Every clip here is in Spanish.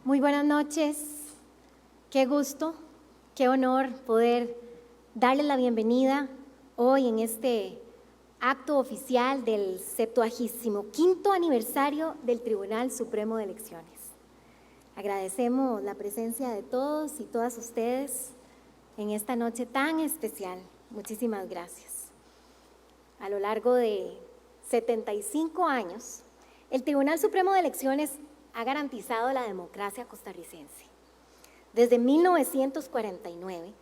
Muy buenas noches, qué gusto, qué honor poder darles la bienvenida hoy en este acto oficial del 75º aniversario del Tribunal Supremo de Elecciones. Agradecemos la presencia de todos y todas ustedes en esta noche tan especial. Muchísimas gracias. A lo largo de 75 años, el Tribunal Supremo de Elecciones ha garantizado la democracia costarricense. Desde 1949,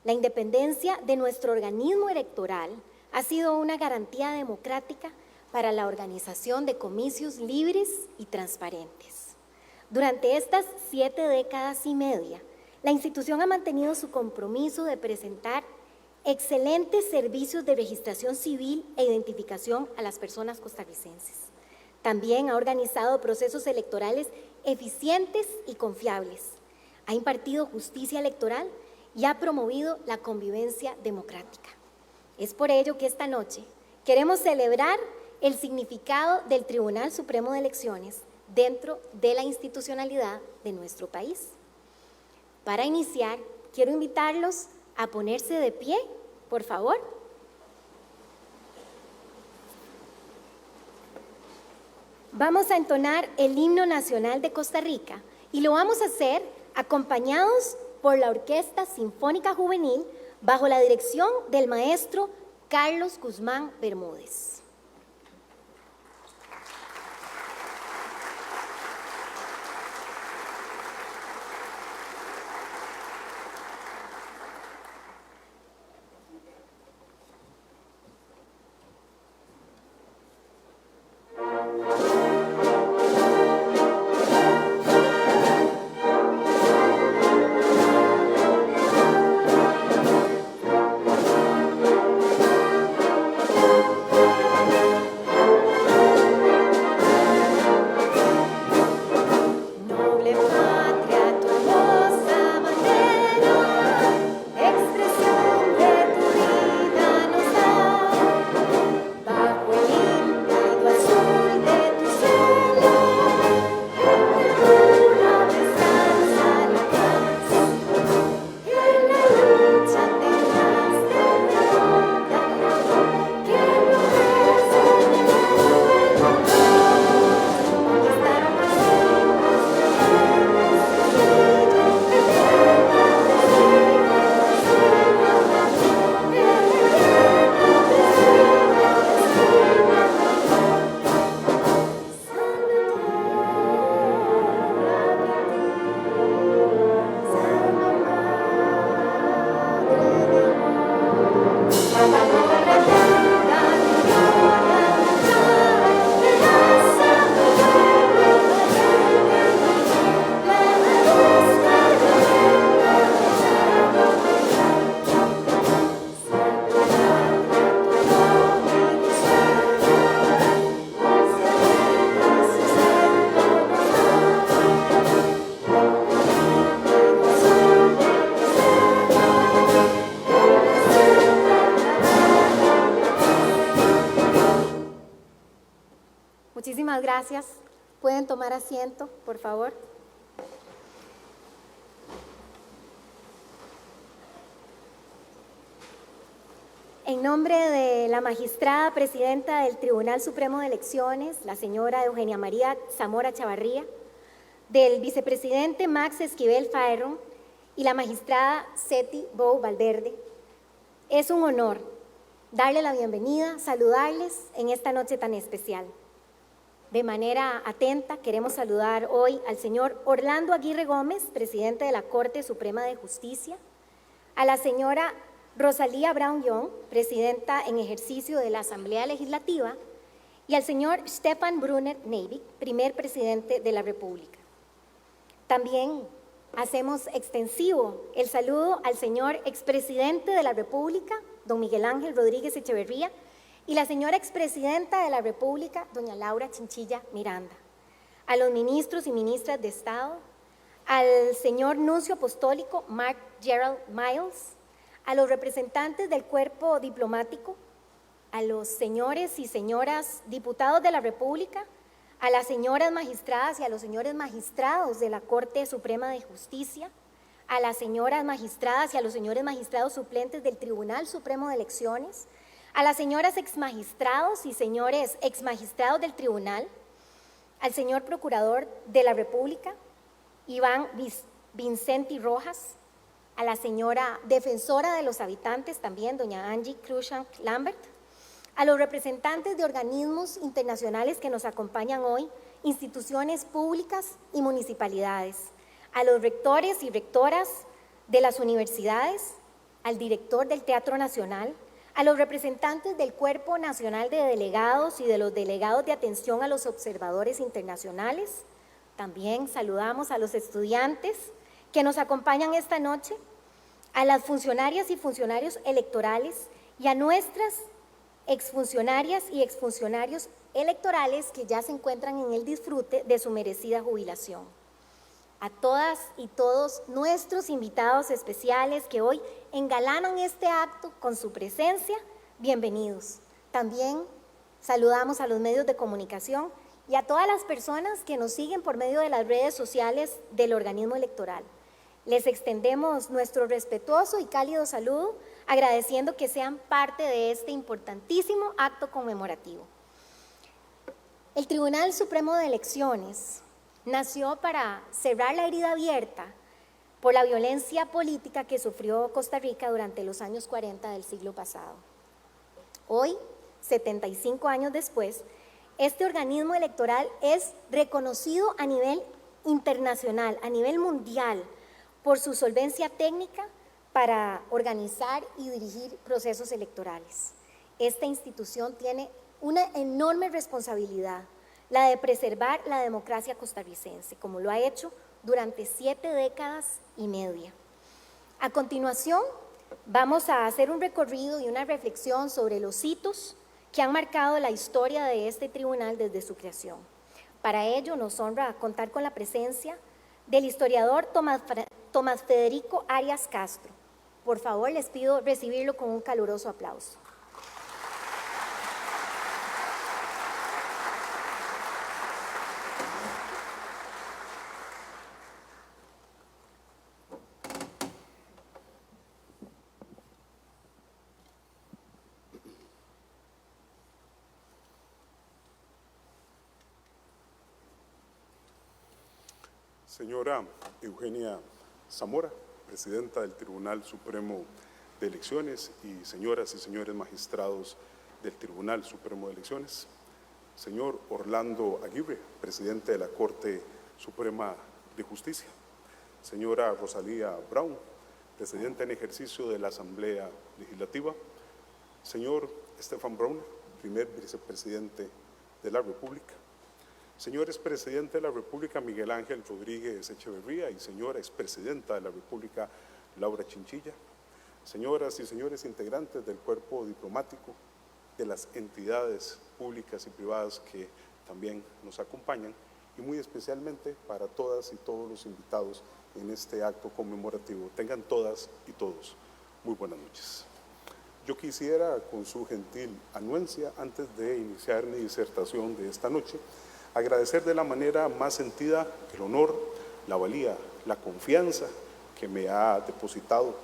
la independencia de nuestro organismo electoral ha sido una garantía democrática para la organización de comicios libres y transparentes. Durante estas 7 décadas y media, la institución ha mantenido su compromiso de presentar excelentes servicios de registración civil e identificación a las personas costarricenses. También ha organizado procesos electorales eficientes y confiables, ha impartido justicia electoral y ha promovido la convivencia democrática. Es por ello que esta noche queremos celebrar el significado del Tribunal Supremo de Elecciones dentro de la institucionalidad de nuestro país. Para iniciar, quiero invitarlos a ponerse de pie, por favor. Vamos a entonar el himno nacional de Costa Rica y lo vamos a hacer acompañados por la Orquesta Sinfónica Juvenil bajo la dirección del maestro Carlos Guzmán Bermúdez. Muchísimas gracias. Pueden tomar asiento, por favor. En nombre de la magistrada presidenta del Tribunal Supremo de Elecciones, la señora Eugenia María Zamora Chavarría, del vicepresidente Max Esquivel Faerron y la magistrada Seti Bou Valverde, es un honor darle la bienvenida, saludarles en esta noche tan especial. De manera atenta, queremos saludar hoy al señor Orlando Aguirre Gómez, presidente de la Corte Suprema de Justicia, a la señora Rosalía Brown Young, presidenta en ejercicio de la Asamblea Legislativa, y al señor Stefan Brunner Neivik, primer presidente de la República. También hacemos extensivo el saludo al señor expresidente de la República, don Miguel Ángel Rodríguez Echeverría, y la señora expresidenta de la República, doña Laura Chinchilla Miranda, a los ministros y ministras de Estado, al señor nuncio apostólico Mark Gerald Miles, a los representantes del cuerpo diplomático, a los señores y señoras diputados de la República, a las señoras magistradas y a los señores magistrados de la Corte Suprema de Justicia, a las señoras magistradas y a los señores magistrados suplentes del Tribunal Supremo de Elecciones, a las señoras exmagistrados y señores exmagistrados del Tribunal, al señor Procurador de la República, Iván Vincenti Rojas, a la señora Defensora de los Habitantes también, doña Angie Cruikshank Lambert, a los representantes de organismos internacionales que nos acompañan hoy, instituciones públicas y municipalidades, a los rectores y rectoras de las universidades, al director del Teatro Nacional, a los representantes del Cuerpo Nacional de Delegados y de los delegados de atención a los observadores internacionales. También saludamos a los estudiantes que nos acompañan esta noche, a las funcionarias y funcionarios electorales y a nuestras exfuncionarias y exfuncionarios electorales que ya se encuentran en el disfrute de su merecida jubilación. A todas y todos nuestros invitados especiales que hoy engalanan este acto con su presencia, bienvenidos. También saludamos a los medios de comunicación y a todas las personas que nos siguen por medio de las redes sociales del organismo electoral. Les extendemos nuestro respetuoso y cálido saludo, agradeciendo que sean parte de este importantísimo acto conmemorativo. El Tribunal Supremo de Elecciones nació para cerrar la herida abierta por la violencia política que sufrió Costa Rica durante los años 40 del siglo pasado. Hoy, 75 años después, este organismo electoral es reconocido a nivel internacional, a nivel mundial, por su solvencia técnica para organizar y dirigir procesos electorales. Esta institución tiene una enorme responsabilidad, la de preservar la democracia costarricense, como lo ha hecho durante 7 décadas y media. A continuación, vamos a hacer un recorrido y una reflexión sobre los hitos que han marcado la historia de este tribunal desde su creación. Para ello, nos honra contar con la presencia del historiador Tomás Federico Arias Castro. Por favor, les pido recibirlo con un caluroso aplauso. Señora Eugenia Zamora, presidenta del Tribunal Supremo de Elecciones, y señoras y señores magistrados del Tribunal Supremo de Elecciones, señor Orlando Aguirre, presidente de la Corte Suprema de Justicia, señora Rosalía Brown, presidenta en ejercicio de la Asamblea Legislativa, señor Stefan Brauner, primer vicepresidente de la República, señor expresidente de la República Miguel Ángel Rodríguez Echeverría y señora expresidenta de la República Laura Chinchilla, señoras y señores integrantes del cuerpo diplomático, de las entidades públicas y privadas que también nos acompañan, y muy especialmente para todas y todos los invitados en este acto conmemorativo. Tengan todas y todos muy buenas noches. Yo quisiera, con su gentil anuencia, antes de iniciar mi disertación de esta noche, agradecer de la manera más sentida el honor, la valía, la confianza que me ha depositado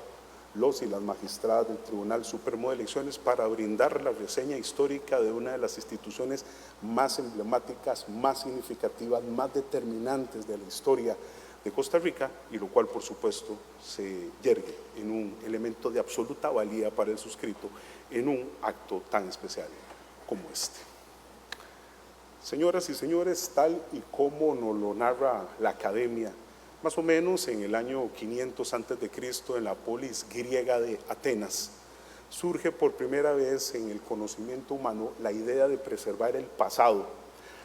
los y las magistradas del Tribunal Supremo de Elecciones para brindar la reseña histórica de una de las instituciones más emblemáticas, más significativas, más determinantes de la historia de Costa Rica, y lo cual por supuesto se yergue en un elemento de absoluta valía para el suscrito en un acto tan especial como este. Señoras y señores, tal y como nos lo narra la Academia, más o menos en el año 500 a.C., en la polis griega de Atenas, surge por primera vez en el conocimiento humano la idea de preservar el pasado,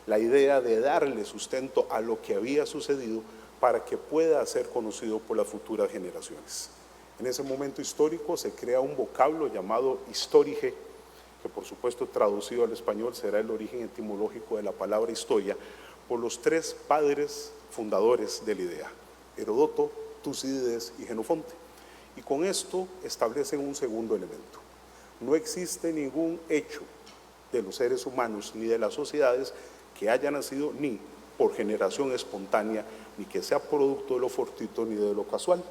la idea de darle sustento a lo que había sucedido para que pueda ser conocido por las futuras generaciones. En ese momento histórico se crea un vocablo llamado historige, que por supuesto traducido al español será el origen etimológico de la palabra historia, por los 3 padres fundadores de la idea, Heródoto, Tucídides y Jenofonte. Y con esto establecen un segundo elemento. No existe ningún hecho de los seres humanos ni de las sociedades que haya nacido ni por generación espontánea, ni que sea producto de lo fortuito ni de lo casual,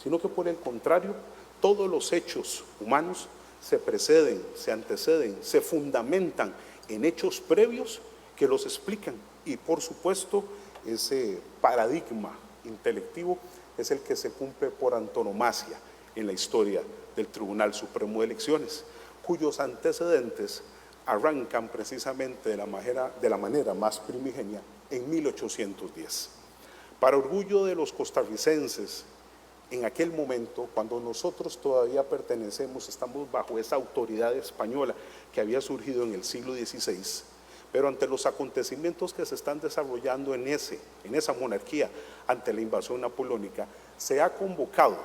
sino que por el contrario, todos los hechos humanos se preceden, se anteceden, se fundamentan en hechos previos que los explican. Y por supuesto, ese paradigma intelectivo es el que se cumple por antonomasia en la historia del Tribunal Supremo de Elecciones, cuyos antecedentes arrancan precisamente de la manera más primigenia en 1810. Para orgullo de los costarricenses, en aquel momento, cuando nosotros todavía estamos bajo esa autoridad española que había surgido en el siglo XVI, pero ante los acontecimientos que se están desarrollando en esa monarquía, ante la invasión napoleónica, se ha convocado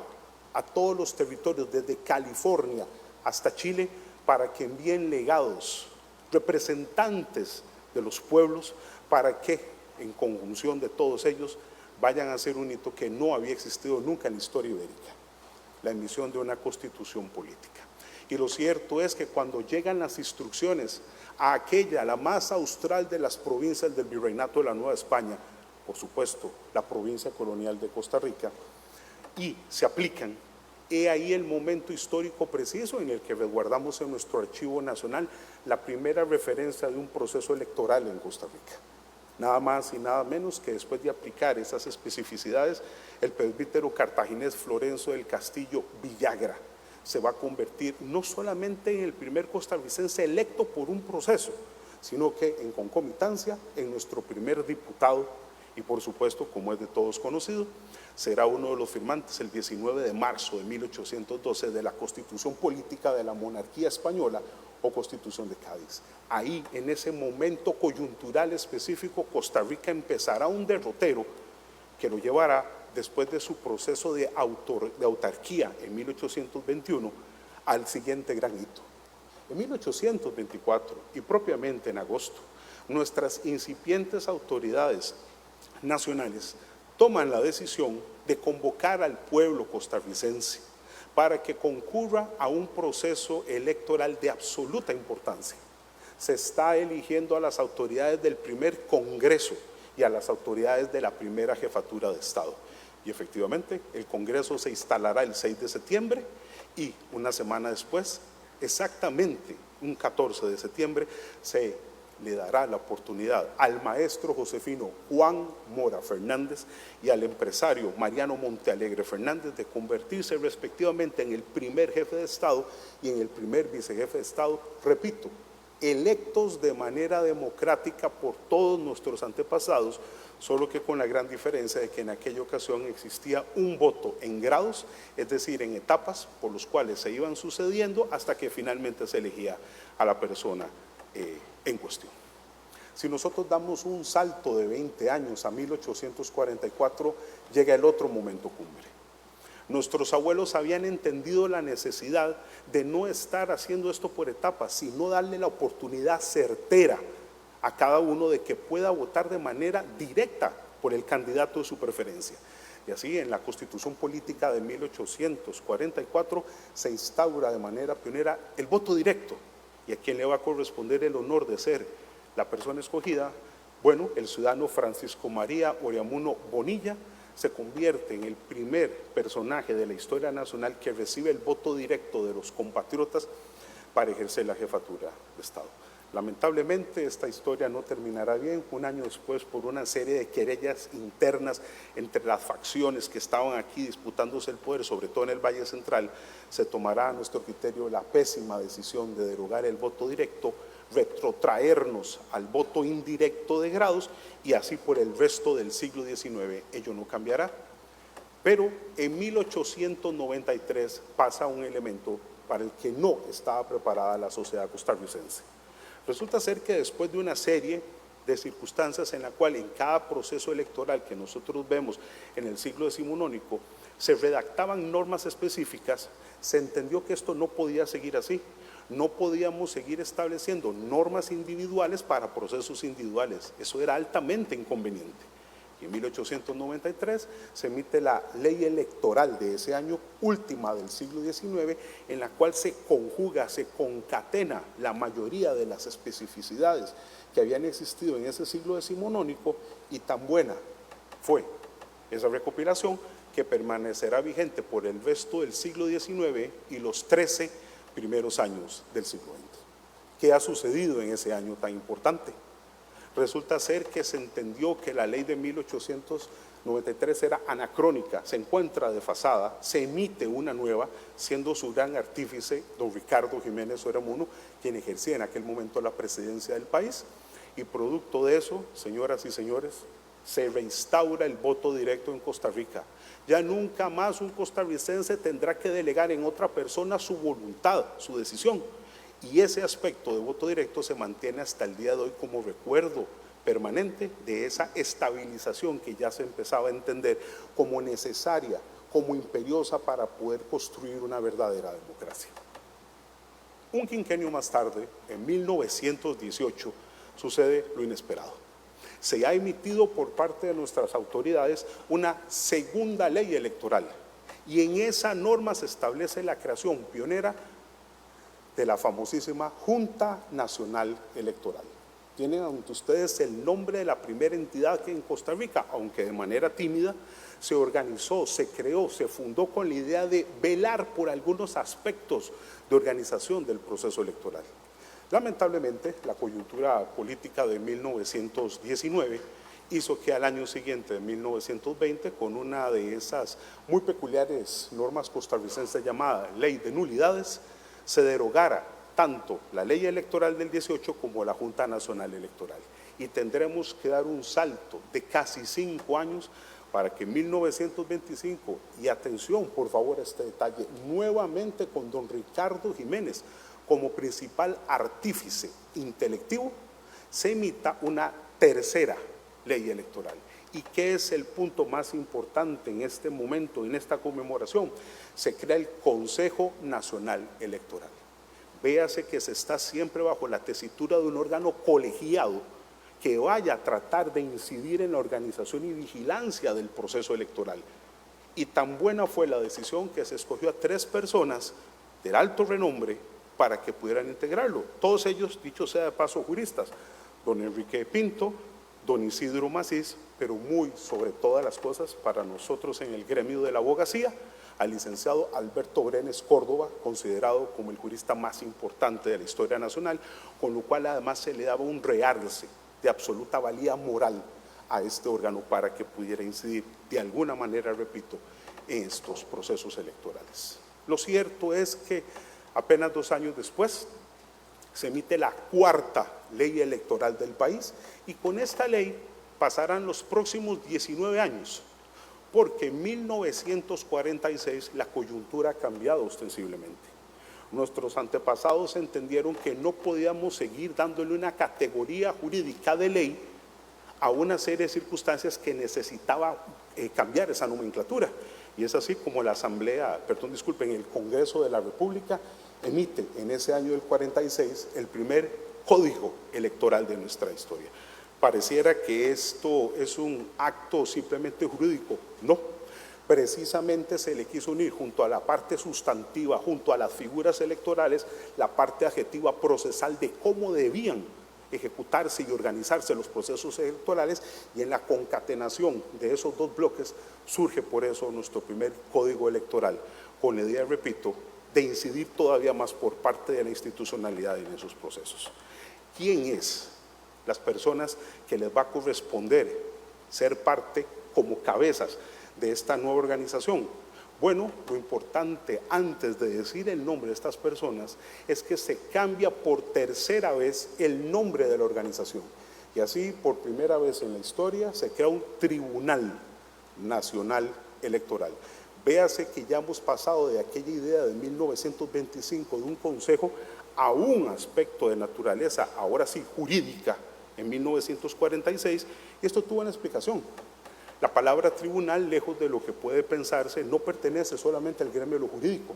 a todos los territorios, desde California hasta Chile, para que envíen legados, representantes de los pueblos, para que, en conjunción de todos ellos, vayan a hacer un hito que no había existido nunca en la historia ibérica, la emisión de una constitución política. Y lo cierto es que cuando llegan las instrucciones a la más austral de las provincias del Virreinato de la Nueva España, por supuesto, la provincia colonial de Costa Rica, y se aplican, he ahí el momento histórico preciso en el que resguardamos en nuestro archivo nacional la primera referencia de un proceso electoral en Costa Rica. Nada más y nada menos que después de aplicar esas especificidades, el presbítero cartaginés Florencio del Castillo Villagra se va a convertir no solamente en el primer costarricense electo por un proceso, sino que en concomitancia en nuestro primer diputado y por supuesto, como es de todos conocido, será uno de los firmantes el 19 de marzo de 1812 de la Constitución Política de la Monarquía Española o Constitución de Cádiz. Ahí, en ese momento coyuntural específico, Costa Rica empezará un derrotero que lo llevará, después de su proceso de autarquía en 1821, al siguiente gran hito. En 1824, y propiamente en agosto, nuestras incipientes autoridades nacionales toman la decisión de convocar al pueblo costarricense para que concurra a un proceso electoral de absoluta importancia. Se está eligiendo a las autoridades del primer Congreso y a las autoridades de la primera Jefatura de Estado. Y efectivamente, el Congreso se instalará el 6 de septiembre y una semana después, exactamente un 14 de septiembre, se le dará la oportunidad al maestro josefino Juan Mora Fernández y al empresario Mariano Montealegre Fernández de convertirse respectivamente en el primer jefe de Estado y en el primer vicejefe de Estado, repito, electos de manera democrática por todos nuestros antepasados, solo que con la gran diferencia de que en aquella ocasión existía un voto en grados, es decir, en etapas por los cuales se iban sucediendo hasta que finalmente se elegía a la persona en cuestión. Si nosotros damos un salto de 20 años a 1844, llega el otro momento cumbre. Nuestros abuelos habían entendido la necesidad de no estar haciendo esto por etapas, sino darle la oportunidad certera a cada uno de que pueda votar de manera directa por el candidato de su preferencia. Y así, en la Constitución Política de 1844 se instaura de manera pionera el voto directo. ¿Y a quién le va a corresponder el honor de ser la persona escogida? Bueno, el ciudadano Francisco María Oriamuno Bonilla se convierte en el primer personaje de la historia nacional que recibe el voto directo de los compatriotas para ejercer la jefatura de Estado. Lamentablemente esta historia no terminará bien. Un año después, por una serie de querellas internas entre las facciones que estaban aquí disputándose el poder, sobre todo en el Valle Central, se tomará a nuestro criterio la pésima decisión de derogar el voto directo, retrotraernos al voto indirecto de grados y así por el resto del siglo XIX. Ello no cambiará. Pero en 1893 pasa un elemento para el que no estaba preparada la sociedad costarricense. Resulta ser que después de una serie de circunstancias en la cual en cada proceso electoral que nosotros vemos en el siglo decimonónico se redactaban normas específicas, se entendió que esto no podía seguir así. No podíamos seguir estableciendo normas individuales para procesos individuales. Eso era altamente inconveniente. Y en 1893 se emite la ley electoral de ese año, última del siglo XIX, en la cual se conjuga, se concatena la mayoría de las especificidades que habían existido en ese siglo decimonónico, y tan buena fue esa recopilación que permanecerá vigente por el resto del siglo XIX y los 13 primeros años del siglo XX. ¿Qué ha sucedido en ese año tan importante? Resulta ser que se entendió que la ley de 1893 era anacrónica, se encuentra desfasada, se emite una nueva, siendo su gran artífice don Ricardo Jiménez Unamuno, quien ejercía en aquel momento la presidencia del país, y producto de eso, señoras y señores, se reinstaura el voto directo en Costa Rica. Ya nunca más un costarricense tendrá que delegar en otra persona su voluntad, su decisión. Y ese aspecto de voto directo se mantiene hasta el día de hoy como recuerdo permanente de esa estabilización que ya se empezaba a entender como necesaria, como imperiosa para poder construir una verdadera democracia. Un quinquenio más tarde, en 1918, sucede lo inesperado. Se ha emitido por parte de nuestras autoridades una segunda ley electoral, y en esa norma se establece la creación pionera de la famosísima Junta Nacional Electoral. Tienen ante ustedes el nombre de la primera entidad que en Costa Rica, aunque de manera tímida, se organizó, se creó, se fundó con la idea de velar por algunos aspectos de organización del proceso electoral. Lamentablemente, la coyuntura política de 1919 hizo que al año siguiente, de 1920, con una de esas muy peculiares normas costarricenses llamada Ley de Nulidades, se derogara tanto la ley electoral del 18 como la Junta Nacional Electoral. Y tendremos que dar un salto de casi 5 años para que en 1925, y atención por favor a este detalle, nuevamente con don Ricardo Jiménez como principal artífice intelectivo, se emita una tercera ley electoral. ¿Y qué es el punto más importante en este momento, en esta conmemoración? Se crea el Consejo Nacional Electoral. Véase que se está siempre bajo la tesitura de un órgano colegiado que vaya a tratar de incidir en la organización y vigilancia del proceso electoral. Y tan buena fue la decisión que se escogió a 3 personas de alto renombre para que pudieran integrarlo. Todos ellos, dicho sea de paso, juristas: don Enrique Pinto, don Isidro Macís, pero muy sobre todas las cosas para nosotros en el gremio de la abogacía, al licenciado Alberto Brenes Córdoba, considerado como el jurista más importante de la historia nacional, con lo cual además se le daba un realce de absoluta valía moral a este órgano para que pudiera incidir de alguna manera, repito, en estos procesos electorales. Lo cierto es que apenas 2 años después se emite la 4ª ley electoral del país, y con esta ley pasarán los próximos 19 años, porque en 1946 la coyuntura ha cambiado ostensiblemente. Nuestros antepasados entendieron que no podíamos seguir dándole una categoría jurídica de ley a una serie de circunstancias que necesitaba cambiar esa nomenclatura. Y es así como la el Congreso de la República emite en ese año del 46 el primer código electoral de nuestra historia. Pareciera que esto es un acto simplemente jurídico. No, precisamente se le quiso unir junto a la parte sustantiva, junto a las figuras electorales, la parte adjetiva procesal de cómo debían ejecutarse y organizarse los procesos electorales, y en la concatenación de esos 2 bloques surge por eso nuestro primer código electoral, con la idea, repito, de incidir todavía más por parte de la institucionalidad en esos procesos. ¿Quién es las personas que les va a corresponder ser parte como cabezas de esta nueva organización? Bueno, lo importante antes de decir el nombre de estas personas es que se cambia por tercera vez el nombre de la organización, y así por primera vez en la historia se crea un Tribunal Nacional Electoral. Véase que ya hemos pasado de aquella idea de 1925 de un consejo a un aspecto de naturaleza, ahora sí jurídica, en 1946, y esto tuvo una explicación. La palabra tribunal, lejos de lo que puede pensarse, no pertenece solamente al gremio de lo jurídico.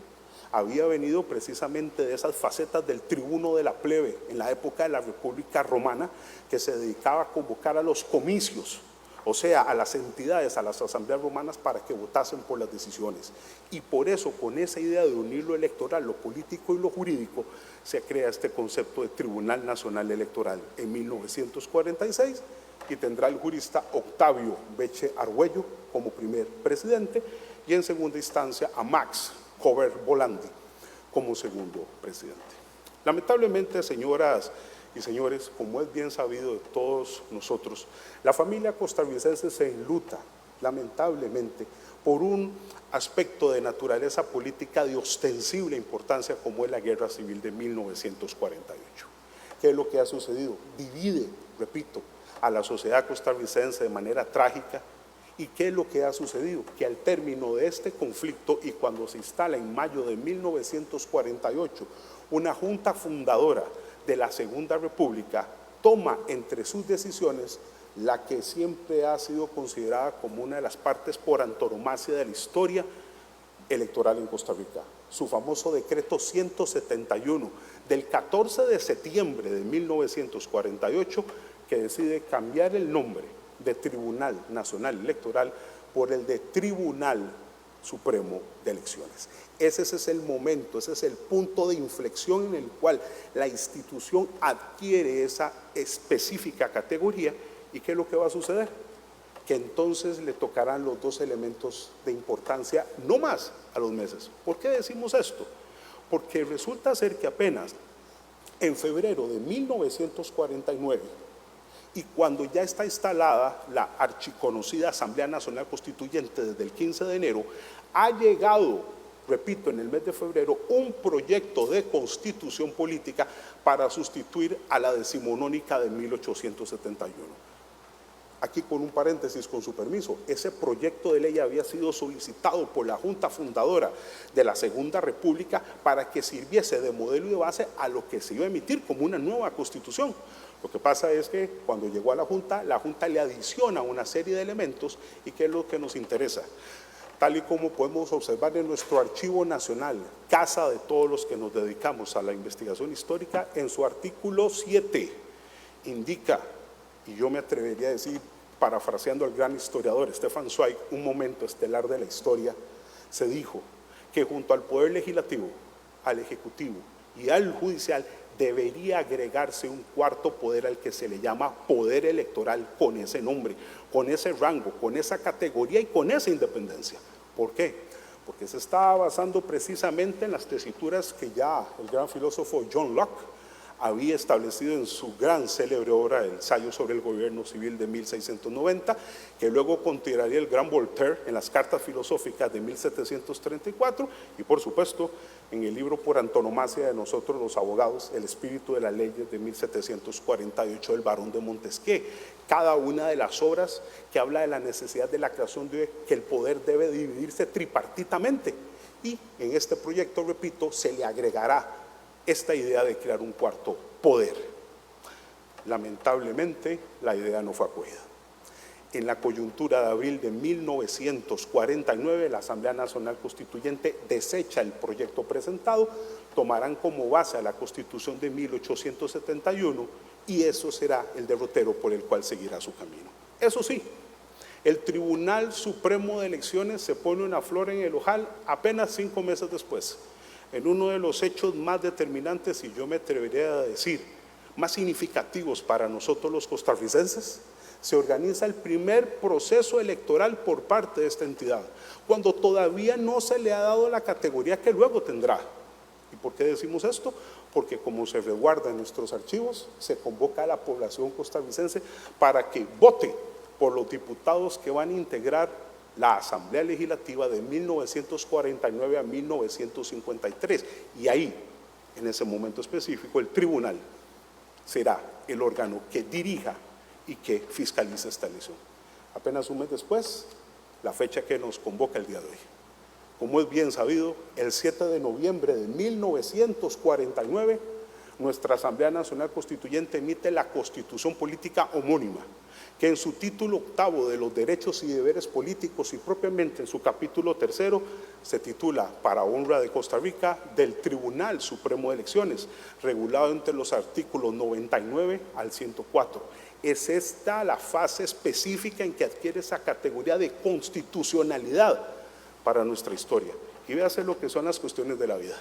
Había venido precisamente de esas facetas del tribuno de la plebe en la época de la República Romana, que se dedicaba a convocar a los comicios, o sea, a las entidades, a las asambleas romanas, para que votasen por las decisiones. Y por eso, con esa idea de unir lo electoral, lo político y lo jurídico, se crea este concepto de Tribunal Nacional Electoral en 1946, y tendrá el jurista Octavio Beche Argüello como primer presidente, y en segunda instancia a Max Cover Bolandi como segundo presidente. Lamentablemente, señoras y señores, como es bien sabido de todos nosotros, la familia costarricense se enluta, lamentablemente, por un aspecto de naturaleza política de ostensible importancia como es la Guerra Civil de 1948. ¿Qué es lo que ha sucedido? Divide, repito, a la sociedad costarricense de manera trágica. ¿Y qué es lo que ha sucedido? Que al término de este conflicto y cuando se instala en mayo de 1948 una junta fundadora de la Segunda República, toma entre sus decisiones la que siempre ha sido considerada como una de las partes por antonomasia de la historia electoral en Costa Rica, su famoso decreto 171 del 14 de septiembre de 1948, que decide cambiar el nombre de Tribunal Nacional Electoral por el de Tribunal Supremo de Elecciones. Ese es el momento, ese es el punto de inflexión en el cual la institución adquiere esa específica categoría. ¿Y qué es lo que va a suceder? Que entonces le tocarán los dos elementos de importancia, no más a los meses. ¿Por qué decimos esto? Porque resulta ser que apenas en febrero de 1949, y cuando ya está instalada la archiconocida Asamblea Nacional Constituyente desde el 15 de enero, ha llegado, repito, en el mes de febrero, un proyecto de constitución política para sustituir a la decimonónica de 1871. Aquí con un paréntesis, con su permiso, ese proyecto de ley había sido solicitado por la Junta Fundadora de la Segunda República para que sirviese de modelo y de base a lo que se iba a emitir como una nueva constitución. Lo que pasa es que cuando llegó a la Junta le adiciona una serie de elementos, y ¿qué es lo que nos interesa? Tal y como podemos observar en nuestro Archivo Nacional, casa de todos los que nos dedicamos a la investigación histórica, en su artículo 7 indica, y yo me atrevería a decir, parafraseando al gran historiador Stefan Zweig, un momento estelar de la historia, se dijo que junto al Poder Legislativo, al Ejecutivo y al Judicial debería agregarse un cuarto poder al que se le llama poder electoral, con ese nombre, con ese rango, con esa categoría y con esa independencia. ¿Por qué? Porque se estaba basando precisamente en las tesituras que ya el gran filósofo John Locke había establecido en su gran célebre obra El ensayo sobre el gobierno civil de 1690, que luego continuaría el gran Voltaire en las cartas filosóficas de 1734, y por supuesto en el libro por antonomasia de nosotros los abogados, El espíritu de las leyes de 1748 del barón de Montesquieu. Cada una de las obras que habla de la necesidad de la creación de que el poder debe dividirse tripartitamente, y en este proyecto, repito, se le agregará esta idea de crear un cuarto poder. Lamentablemente, la idea no fue acogida. En la coyuntura de abril de 1949, la Asamblea Nacional Constituyente desecha el proyecto presentado, tomarán como base a la Constitución de 1871, y eso será el derrotero por el cual seguirá su camino. Eso sí, el Tribunal Supremo de Elecciones se pone una flor en el ojal apenas 5 meses después, en uno de los hechos más determinantes, y yo me atrevería a decir, más significativos para nosotros los costarricenses. Se organiza el primer proceso electoral por parte de esta entidad, cuando todavía no se le ha dado la categoría que luego tendrá. ¿Y por qué decimos esto? Porque como se resguarda en nuestros archivos, se convoca a la población costarricense para que vote por los diputados que van a integrar la Asamblea Legislativa de 1949 a 1953, y ahí, en ese momento específico, el tribunal será el órgano que dirija y que fiscalice esta elección. Apenas un mes después, la fecha que nos convoca el día de hoy. Como es bien sabido, el 7 de noviembre de 1949, nuestra Asamblea Nacional Constituyente emite la Constitución Política homónima, que en su título octavo de los derechos y deberes políticos y propiamente en su capítulo tercero se titula Para honra de Costa Rica del Tribunal Supremo de Elecciones, regulado entre los artículos 99 al 104. Es esta la fase específica en que adquiere esa categoría de constitucionalidad para nuestra historia. Y véase lo que son las cuestiones de la vida.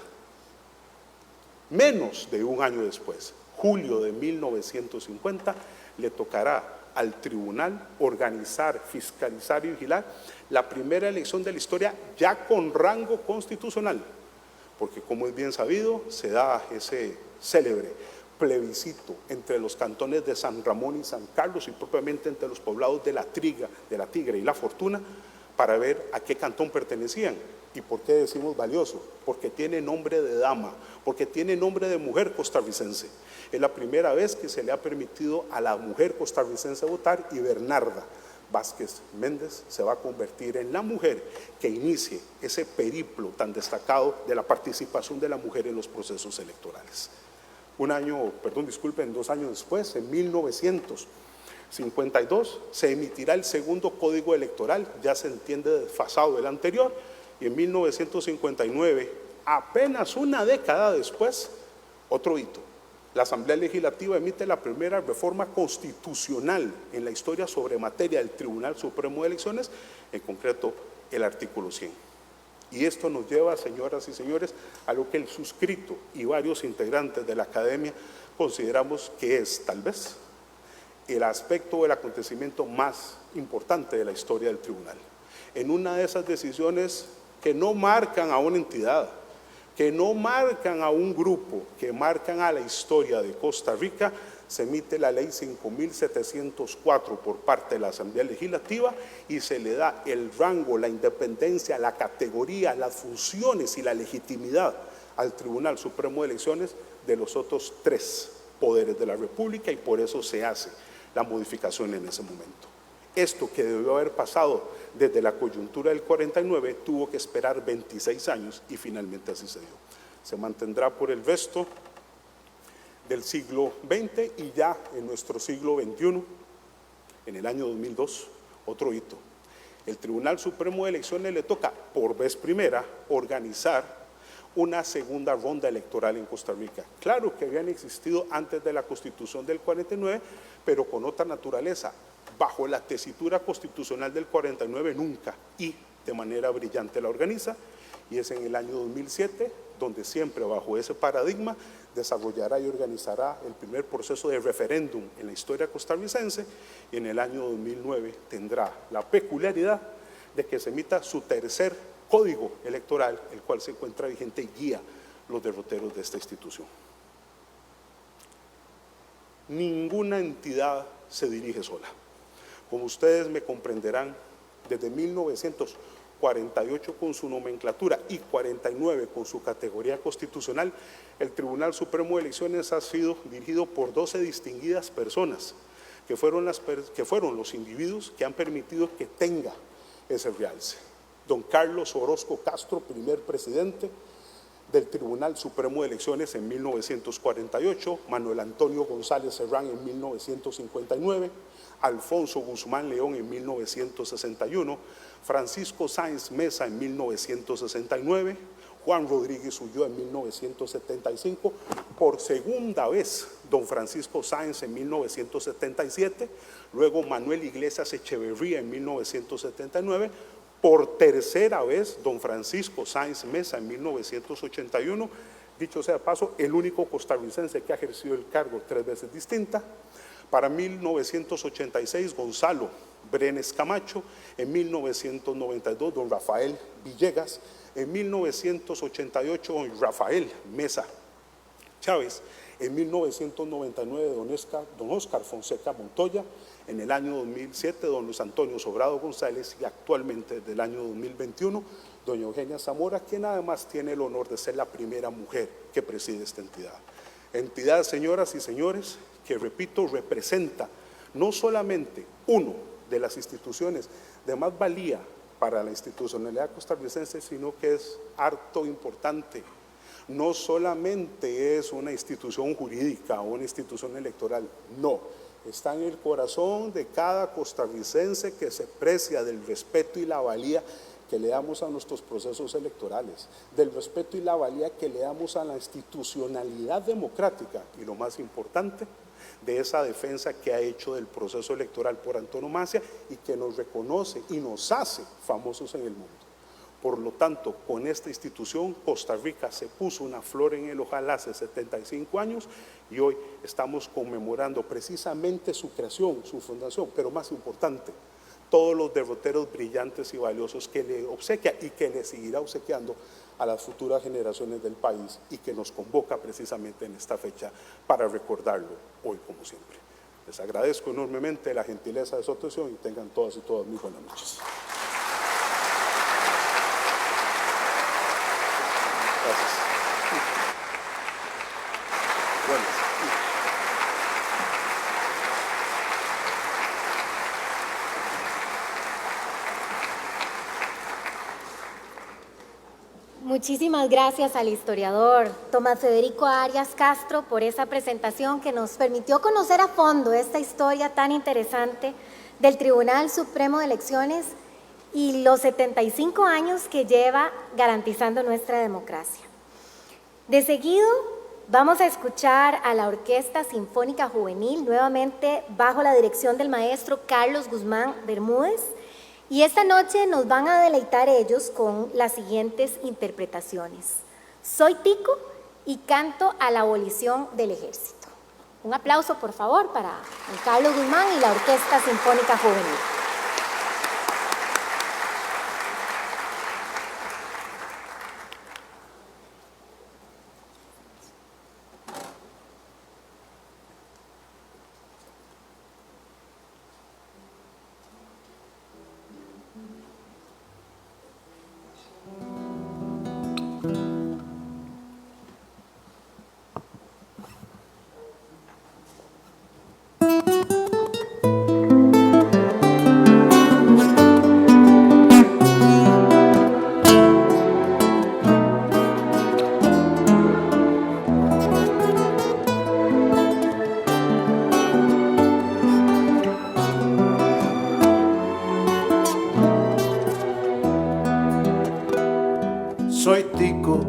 Menos de un año después, julio de 1950, le tocará al tribunal organizar, fiscalizar y vigilar la primera elección de la historia ya con rango constitucional, porque como es bien sabido, se da ese célebre plebiscito entre los cantones de San Ramón y San Carlos y propiamente entre los poblados de la Tigre y la Fortuna para ver a qué cantón pertenecían. ¿Y por qué decimos valioso? Porque tiene nombre de dama, porque tiene nombre de mujer costarricense. Es la primera vez que se le ha permitido a la mujer costarricense votar y Bernarda Vázquez Méndez se va a convertir en la mujer que inicie ese periplo tan destacado de la participación de la mujer en los procesos electorales. 2 años después, en 1952, se emitirá el segundo código electoral, ya se entiende desfasado del anterior, y en 1959, apenas una década después, otro hito. La Asamblea Legislativa emite la primera reforma constitucional en la historia sobre materia del Tribunal Supremo de Elecciones, en concreto el artículo 100. Y esto nos lleva, señoras y señores, a lo que el suscrito y varios integrantes de la academia consideramos que es, tal vez, el aspecto o el acontecimiento más importante de la historia del tribunal. En una de esas decisiones que no marcan a una entidad, que no marcan a un grupo, que marcan a la historia de Costa Rica, se emite la ley 5.704 por parte de la Asamblea Legislativa y se le da el rango, la independencia, la categoría, las funciones y la legitimidad al Tribunal Supremo de Elecciones de los otros 3 poderes de la República, y por eso se hace la modificación en ese momento. Esto que debió haber pasado desde la coyuntura del 49 tuvo que esperar 26 años y finalmente así se dio. Se mantendrá por el resto del siglo XX y ya en nuestro siglo XXI, en el año 2002, otro hito. El Tribunal Supremo de Elecciones le toca por vez primera organizar una segunda ronda electoral en Costa Rica. Claro que habían existido antes de la Constitución del 49, pero con otra naturaleza. Bajo la tesitura constitucional del 49 nunca, y de manera brillante la organiza, y es en el año 2007 donde siempre bajo ese paradigma desarrollará y organizará el primer proceso de referéndum en la historia costarricense, y en el año 2009 tendrá la peculiaridad de que se emita su tercer código electoral, el cual se encuentra vigente y guía los derroteros de esta institución. Ninguna entidad se dirige sola. Como ustedes me comprenderán, desde 1948 con su nomenclatura y 49 con su categoría constitucional, el Tribunal Supremo de Elecciones ha sido dirigido por 12 distinguidas personas, que fueron los individuos que han permitido que tenga ese realce. Don Carlos Orozco Castro, primer presidente del Tribunal Supremo de Elecciones en 1948, Manuel Antonio González Serrán en 1959, Alfonso Guzmán León en 1961, Francisco Sáenz Mesa en 1969, Juan Rodríguez Ulloa en 1975, por segunda vez don Francisco Sáenz en 1977, luego Manuel Iglesias Echeverría en 1979, por tercera vez don Francisco Sáenz Mesa en 1981, dicho sea de paso, el único costarricense que ha ejercido el cargo 3 veces distinta. Para 1986, Gonzalo Brenes Camacho, en 1992, don Rafael Villegas, en 1988, don Rafael Mesa Chávez, en 1999, don Óscar Fonseca Montoya, en el año 2007, don Luis Antonio Sobrado González, y actualmente desde el año 2021, doña Eugenia Zamora, quien además tiene el honor de ser la primera mujer que preside esta entidad. Entidad, señoras y señores, que, repito, representa no solamente una de las instituciones de más valía para la institucionalidad costarricense, sino que es harto importante, no solamente es una institución jurídica o una institución electoral, no, está en el corazón de cada costarricense que se precia del respeto y la valía que le damos a nuestros procesos electorales, del respeto y la valía que le damos a la institucionalidad democrática y lo más importante, de esa defensa que ha hecho del proceso electoral por antonomasia y que nos reconoce y nos hace famosos en el mundo. Por lo tanto, con esta institución, Costa Rica se puso una flor en el ojal hace 75 años y hoy estamos conmemorando precisamente su creación, su fundación, pero más importante, todos los derroteros brillantes y valiosos que le obsequia y que le seguirá obsequiando a las futuras generaciones del país y que nos convoca precisamente en esta fecha para recordarlo hoy como siempre. Les agradezco enormemente la gentileza de su atención y tengan todas y todas muy buenas noches. Gracias. Buenas. Muchísimas gracias al historiador Tomás Federico Arias Castro por esa presentación que nos permitió conocer a fondo esta historia tan interesante del Tribunal Supremo de Elecciones y los 75 años que lleva garantizando nuestra democracia. De seguido vamos a escuchar a la Orquesta Sinfónica Juvenil, nuevamente bajo la dirección del maestro Carlos Guzmán Bermúdez, y esta noche nos van a deleitar ellos con las siguientes interpretaciones: Soy Tico y canto a la abolición del ejército. Un aplauso, por favor, para Carlos Guzmán y la Orquesta Sinfónica Juvenil. Soy tico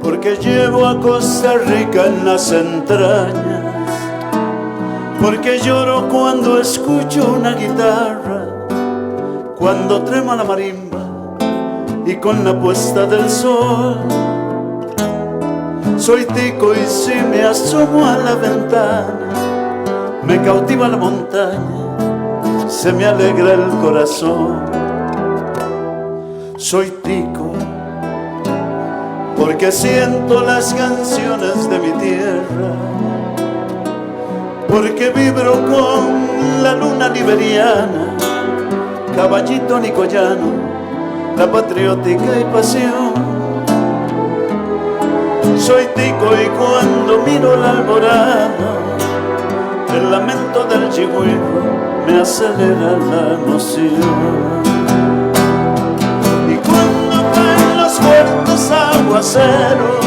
porque llevo a Costa Rica en las entrañas, porque lloro cuando escucho una guitarra, cuando trema la marimba y con la puesta del sol. Soy tico y si me asomo a la ventana, me cautiva la montaña, se me alegra el corazón. Soy tico porque siento las canciones de mi tierra, porque vibro con la luna liberiana, caballito nicoyano, la patriótica y pasión. Soy tico y cuando miro la alborada, el lamento del chigüiro me acelera la emoción. Fuertes aguaceros,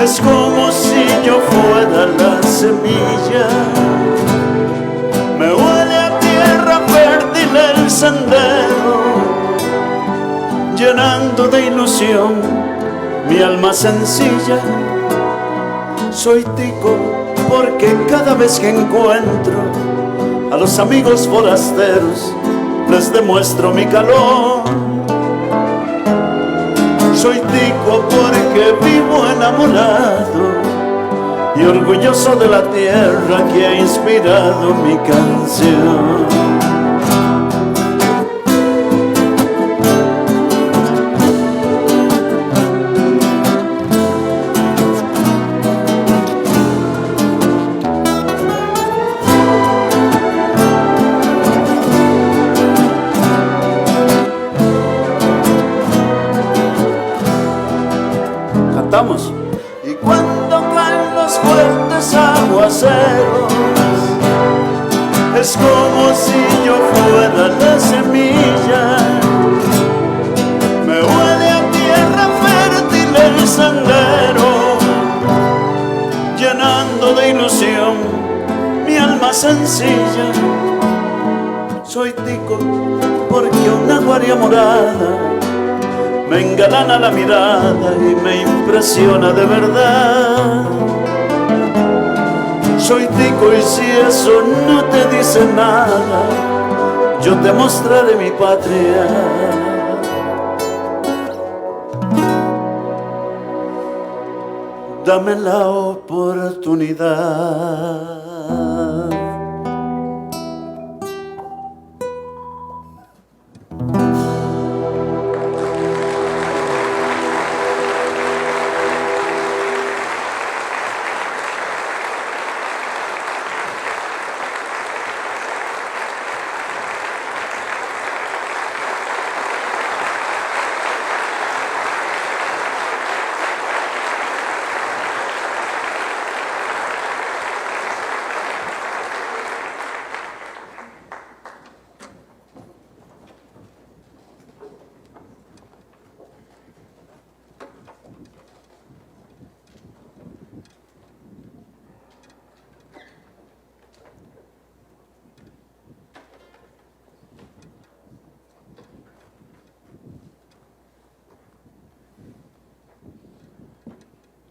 es como si yo fuera la semilla. Me huele a tierra fértil el sendero, llenando de ilusión mi alma sencilla. Soy tico porque cada vez que encuentro a los amigos forasteros les demuestro mi calor. Soy tico porque vivo enamorado y orgulloso de la tierra que ha inspirado mi canción. Y cuando caen los fuertes aguaceros, es como si yo fuera la semilla. Me huele a tierra mundo de ilusión, mi alma sencilla. Soy tico porque una guardia morada me engalana la mirada y me impresiona de verdad. Soy tico y si eso no te dice nada, yo te mostraré mi patria. Dame la oportunidad.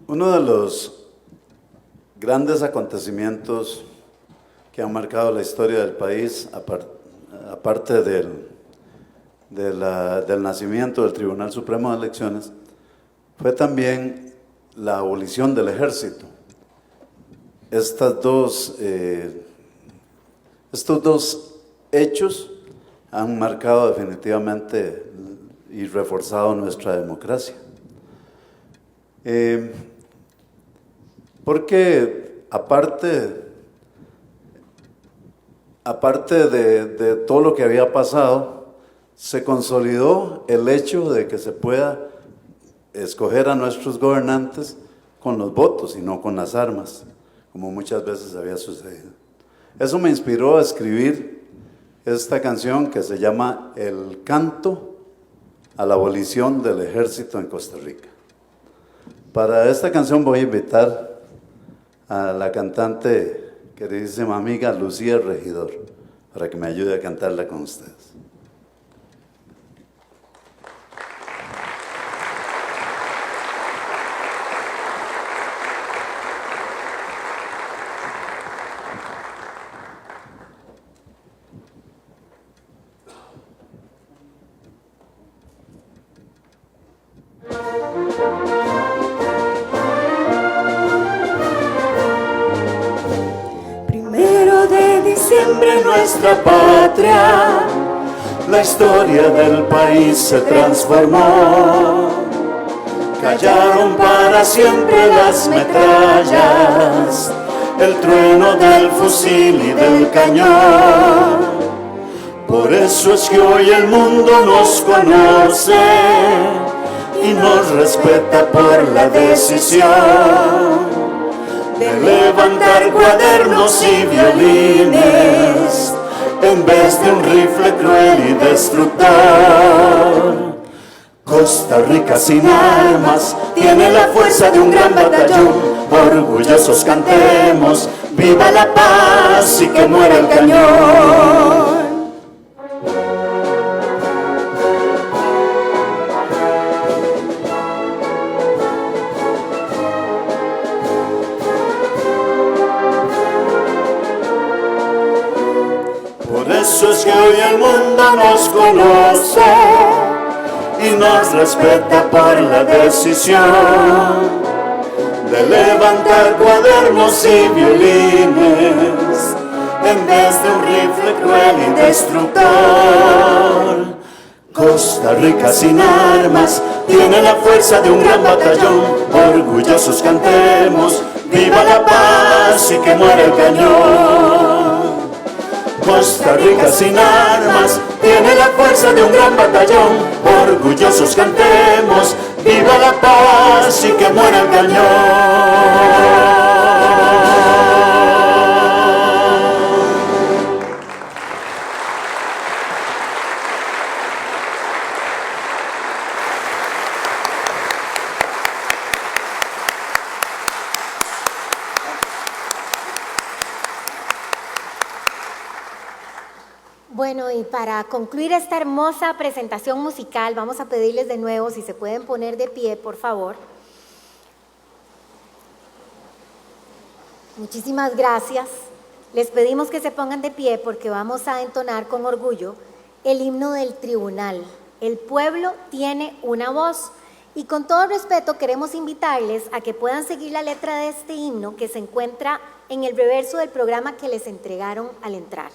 Uno de los grandes acontecimientos que han marcado la historia del país, aparte del nacimiento del Tribunal Supremo de Elecciones, fue también la abolición del ejército. Estos dos hechos han marcado definitivamente y reforzado nuestra democracia. Porque aparte de todo lo que había pasado, se consolidó el hecho de que se pueda escoger a nuestros gobernantes con los votos y no con las armas, como muchas veces había sucedido. Eso me inspiró a escribir esta canción que se llama El canto a la abolición del ejército en Costa Rica. Para esta canción voy a invitar a la cantante, queridísima amiga Lucía Regidor, para que me ayude a cantarla con ustedes. Nuestra patria, la historia del país se transformó. Callaron para siempre las metrallas, el trueno del fusil y del cañón. Por eso es que hoy el mundo nos conoce y nos respeta por la decisión de levantar cuadernos y violines en vez de un rifle cruel y destructor. Costa Rica sin armas tiene la fuerza de un gran batallón. Orgullosos cantemos, viva la paz y que muera el cañón. Por eso es que hoy el mundo nos conoce y nos respeta por la decisión de levantar cuadernos y violines en vez de un rifle cruel y destructor. Costa Rica sin armas tiene la fuerza de un gran batallón. Orgullosos cantemos, viva la paz y que muera el cañón. Costa Rica sin armas tiene la fuerza de un gran batallón. Orgullosos cantemos, viva la paz y que muera el cañón. Bueno, y para concluir esta hermosa presentación musical, vamos a pedirles de nuevo si se pueden poner de pie, por favor. Muchísimas gracias. Les pedimos que se pongan de pie porque vamos a entonar con orgullo el himno del tribunal. El pueblo tiene una voz. Y con todo respeto queremos invitarles a que puedan seguir la letra de este himno que se encuentra en el reverso del programa que les entregaron al entrar.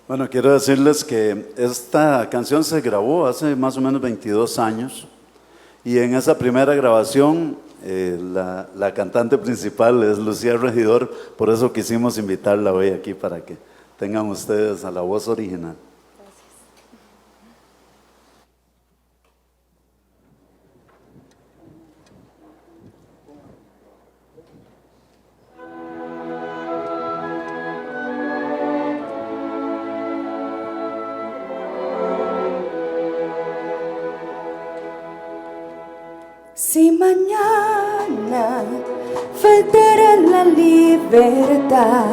Bueno, quiero decirles que esta canción se grabó hace más o menos 22 años y en esa primera grabación la cantante principal es Lucía Regidor, por eso quisimos invitarla hoy aquí para que tengan ustedes a la voz original. Si mañana faltara la libertad,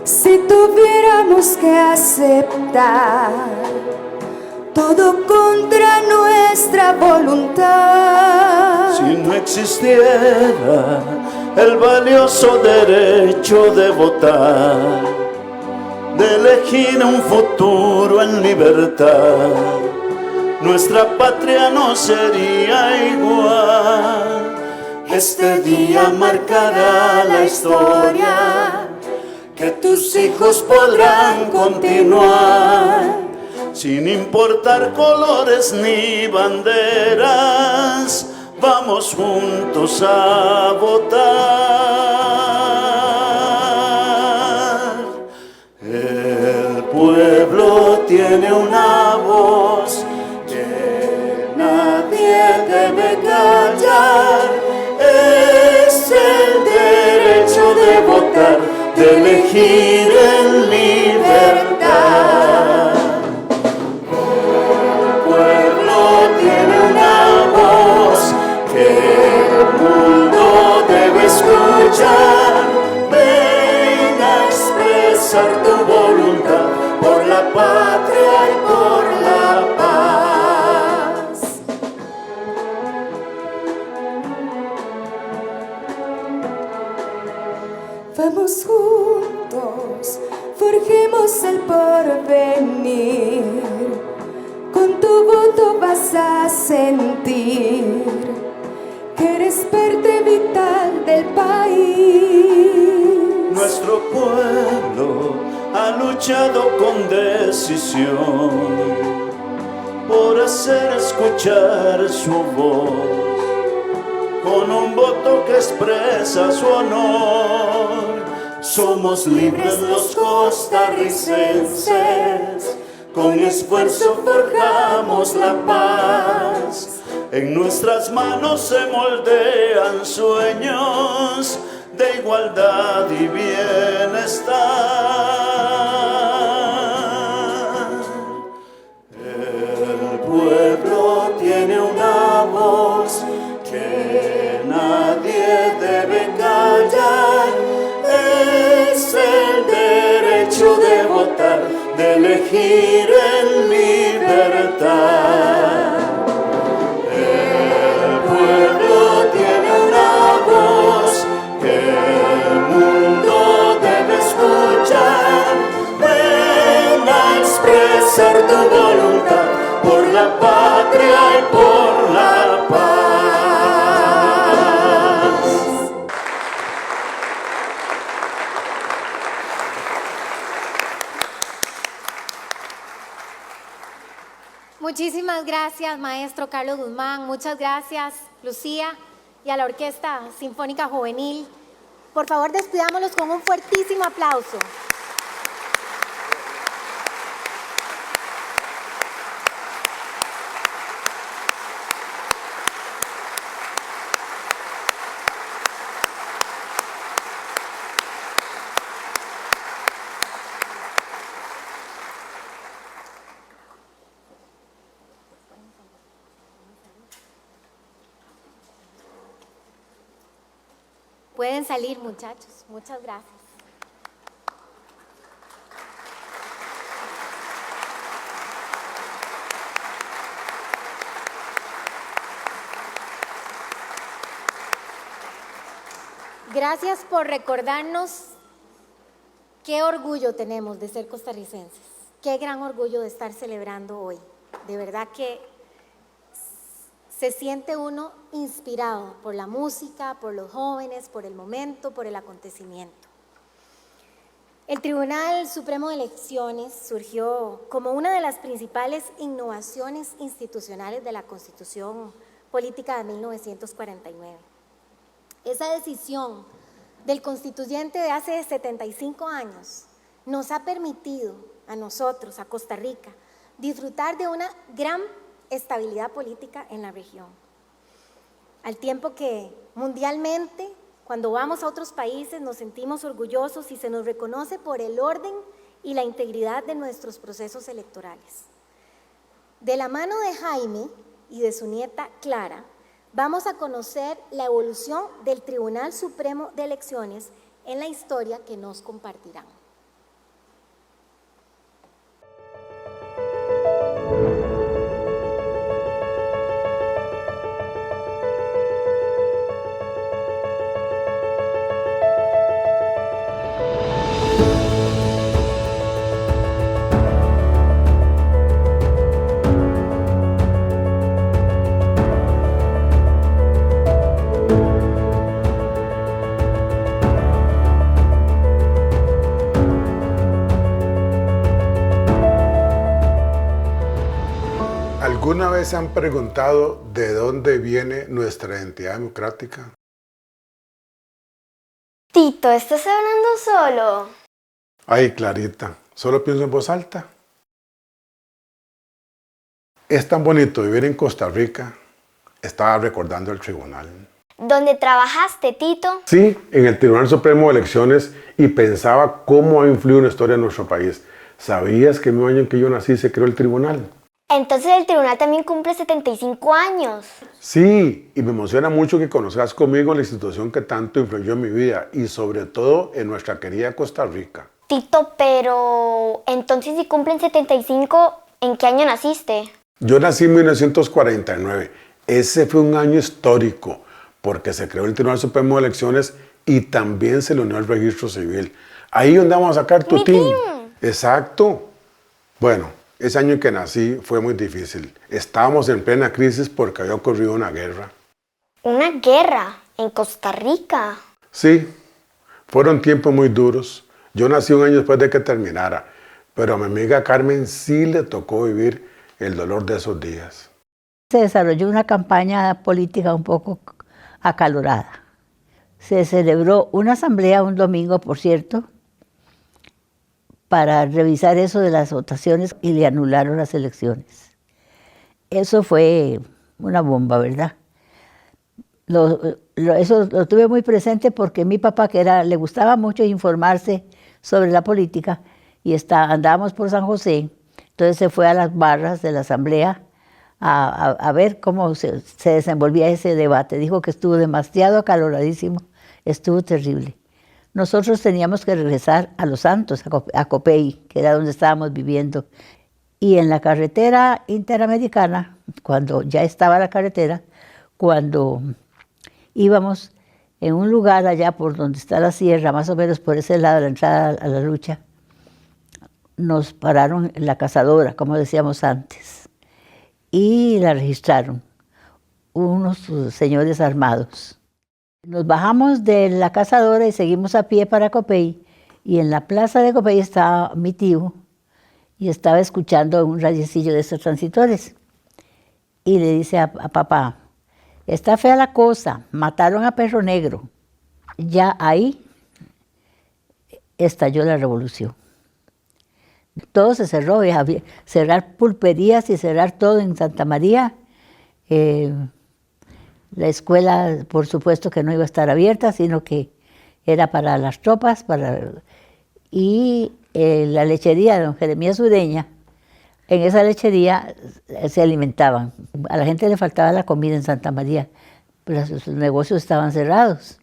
si tuviéramos que aceptar todo contra nuestra voluntad, Si no existiera el valioso derecho de votar, de elegir un futuro en libertad, nuestra patria no sería igual. Este día marcará la historia que tus hijos podrán continuar, sin importar colores ni banderas, vamos juntos a votar. El pueblo tiene una voz que nadie debe callar, es el derecho de votar, de elegir en libertad. El pueblo tiene una voz que el mundo debe escuchar, ven a expresar tu voluntad por la patria y por la paz. vamos juntos, forjemos el porvenir. Con tu voto vas a sentir que eres parte vital del país. Nuestro pueblo ha luchado con decisión por hacer escuchar su voz, con un voto que expresa su honor. Somos libres los costarricenses, con esfuerzo forjamos la paz. En nuestras manos se moldean sueños de igualdad y bienestar. El pueblo tiene una voz que nadie debe callar, es el derecho de votar, de elegir en libertad. El pueblo tiene una voz que el mundo debe escuchar, ven a expresar tu voluntad por la patria y por la paz. Muchísimas gracias, maestro Carlos Guzmán. Muchas gracias, Lucía, y a la Orquesta Sinfónica Juvenil. Por favor, despidámoslos con un fuertísimo aplauso. Pueden salir, muchachos. Muchas gracias. Gracias por recordarnos qué orgullo tenemos de ser costarricenses, qué gran orgullo de estar celebrando hoy. De verdad que se siente uno inspirado por la música, por los jóvenes, por el momento, por el acontecimiento. El Tribunal Supremo de Elecciones surgió como una de las principales innovaciones institucionales de la Constitución Política de 1949. Esa decisión del constituyente de hace 75 años nos ha permitido a nosotros, a Costa Rica, disfrutar de una gran estabilidad política en la región. Al tiempo que mundialmente, cuando vamos a otros países, nos sentimos orgullosos y se nos reconoce por el orden y la integridad de nuestros procesos electorales. De la mano de Jaime y de su nieta Clara, vamos a conocer la evolución del Tribunal Supremo de Elecciones en la historia que nos compartirán. ¿Alguna vez se han preguntado de dónde viene nuestra identidad democrática? Tito, ¿estás hablando solo? Ay, Clarita, solo pienso en voz alta. Es tan bonito vivir en Costa Rica. Estaba recordando el tribunal. ¿Dónde trabajaste, Tito? Sí, en el Tribunal Supremo de Elecciones y pensaba cómo ha influido en la historia de nuestro país. ¿Sabías que el mismo año en que yo nací se creó el tribunal? Entonces el tribunal también cumple 75 años. Sí, y me emociona mucho que conozcas conmigo la institución que tanto influyó en mi vida y sobre todo en nuestra querida Costa Rica. Tito, pero entonces si cumplen 75, ¿en qué año naciste? Yo nací en 1949. Ese fue un año histórico porque se creó el Tribunal Supremo de Elecciones y también se le unió al registro civil. Ahí donde vamos a sacar tu TIN. Exacto. Bueno, ese año en que nací fue muy difícil. Estábamos en plena crisis porque había ocurrido una guerra. ¿Una guerra en Costa Rica? Sí, fueron tiempos muy duros. Yo nací un año después de que terminara, pero a mi amiga Carmen sí le tocó vivir el dolor de esos días. Se desarrolló una campaña política un poco acalorada. Se celebró una asamblea un domingo, por cierto, para revisar eso de las votaciones y le anularon las elecciones. Eso fue una bomba, ¿verdad? Eso lo tuve muy presente porque mi papá, le gustaba mucho informarse sobre la política, y andábamos por San José, entonces se fue a las barras de la asamblea a ver cómo se desenvolvía ese debate. Dijo que estuvo demasiado acaloradísimo, estuvo terrible. Nosotros teníamos que regresar a Los Santos, a Copey, que era donde estábamos viviendo. Y en la carretera interamericana, cuando ya estaba la carretera, cuando íbamos en un lugar allá por donde está la sierra, más o menos por ese lado, la entrada a la lucha, nos pararon en la cazadora, como decíamos antes, y la registraron unos señores armados. Nos bajamos de la cazadora y seguimos a pie para Copey, y en la plaza de Copey estaba mi tío y estaba escuchando un radiecillo de esos transitores. Y le dice a papá, está fea la cosa, mataron a Perro Negro. Ya ahí estalló la revolución. Todo se cerró, cerrar pulperías y cerrar todo en Santa María. La escuela, por supuesto, que no iba a estar abierta, sino que era para las tropas. Y la lechería de don Jeremías Ureña, en esa lechería se alimentaban. A la gente le faltaba la comida en Santa María, pero sus negocios estaban cerrados.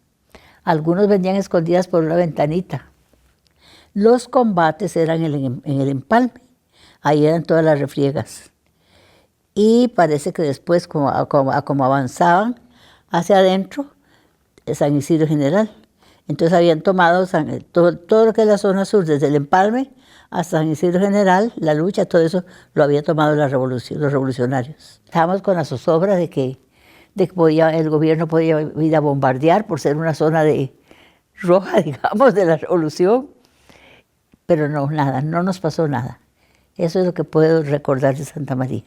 Algunos venían escondidas por una ventanita. Los combates eran en el empalme, ahí eran todas las refriegas. Y parece que después, como avanzaban hacia adentro, San Isidro General. Entonces habían tomado todo lo que es la zona sur, desde el empalme hasta San Isidro General, la lucha, todo eso lo había tomado los revolucionarios. Estábamos con la zozobra de que el gobierno podía ir a bombardear por ser una zona roja, digamos, de la revolución. Pero no, nada, no nos pasó nada. Eso es lo que puedo recordar de Santa María.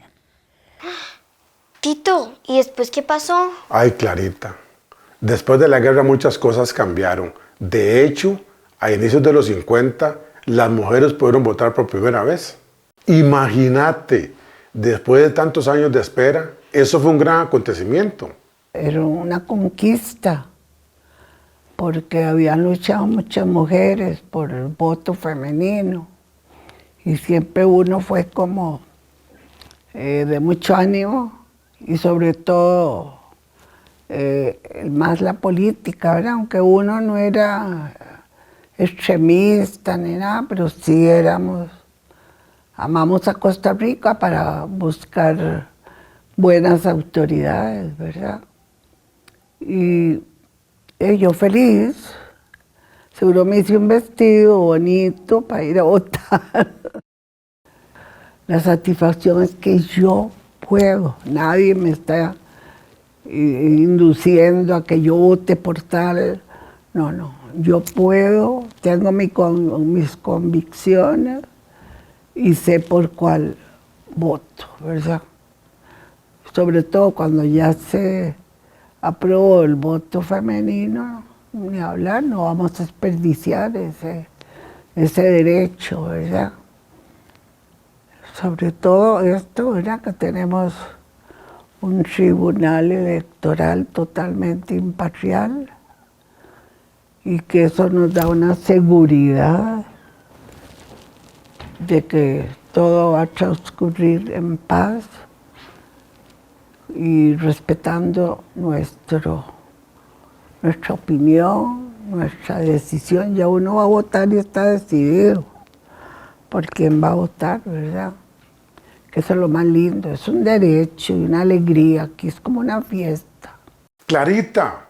Tito, ¿y después qué pasó? Ay, Clarita, después de la guerra muchas cosas cambiaron. De hecho, a inicios de los 50, las mujeres pudieron votar por primera vez. Imagínate, después de tantos años de espera, eso fue un gran acontecimiento. Era una conquista, porque habían luchado muchas mujeres por el voto femenino. Y siempre uno fue como de mucho ánimo, y sobre todo más la política, ¿verdad? Aunque uno no era extremista ni nada, pero sí amamos a Costa Rica para buscar buenas autoridades, ¿verdad? Y yo feliz, seguro me hice un vestido bonito para ir a votar. La satisfacción es que yo puedo, nadie me está induciendo a que yo vote por tal. No, yo puedo, tengo mis convicciones y sé por cuál voto, ¿verdad? Sobre todo cuando ya se aprobó el voto femenino, ni hablar, no vamos a desperdiciar ese derecho, ¿verdad? Sobre todo esto, ¿verdad? Que tenemos un tribunal electoral totalmente imparcial y que eso nos da una seguridad de que todo va a transcurrir en paz y respetando nuestra opinión, nuestra decisión. Ya uno va a votar y está decidido por quién va a votar, ¿verdad? Que eso es lo más lindo, es un derecho y una alegría, aquí es como una fiesta. Clarita,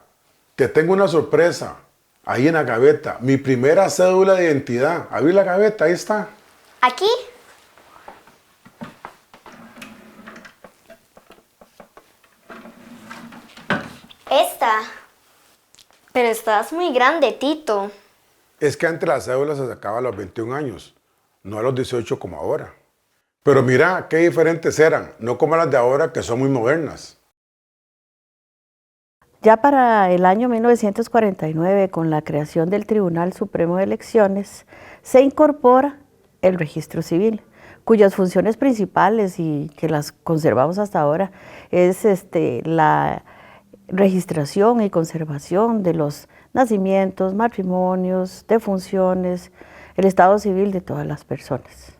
te tengo una sorpresa. Ahí en la gaveta, mi primera cédula de identidad. Abrí la gaveta, ahí está. ¿Aquí? Esta. Pero estás muy grande, Tito. Es que antes la cédula se sacaba a los 21 años, no a los 18 como ahora. Pero mira, qué diferentes eran, no como las de ahora que son muy modernas. Ya para el año 1949, con la creación del Tribunal Supremo de Elecciones, se incorpora el registro civil, cuyas funciones principales y que las conservamos hasta ahora es la registración y conservación de los nacimientos, matrimonios, defunciones, el estado civil de todas las personas.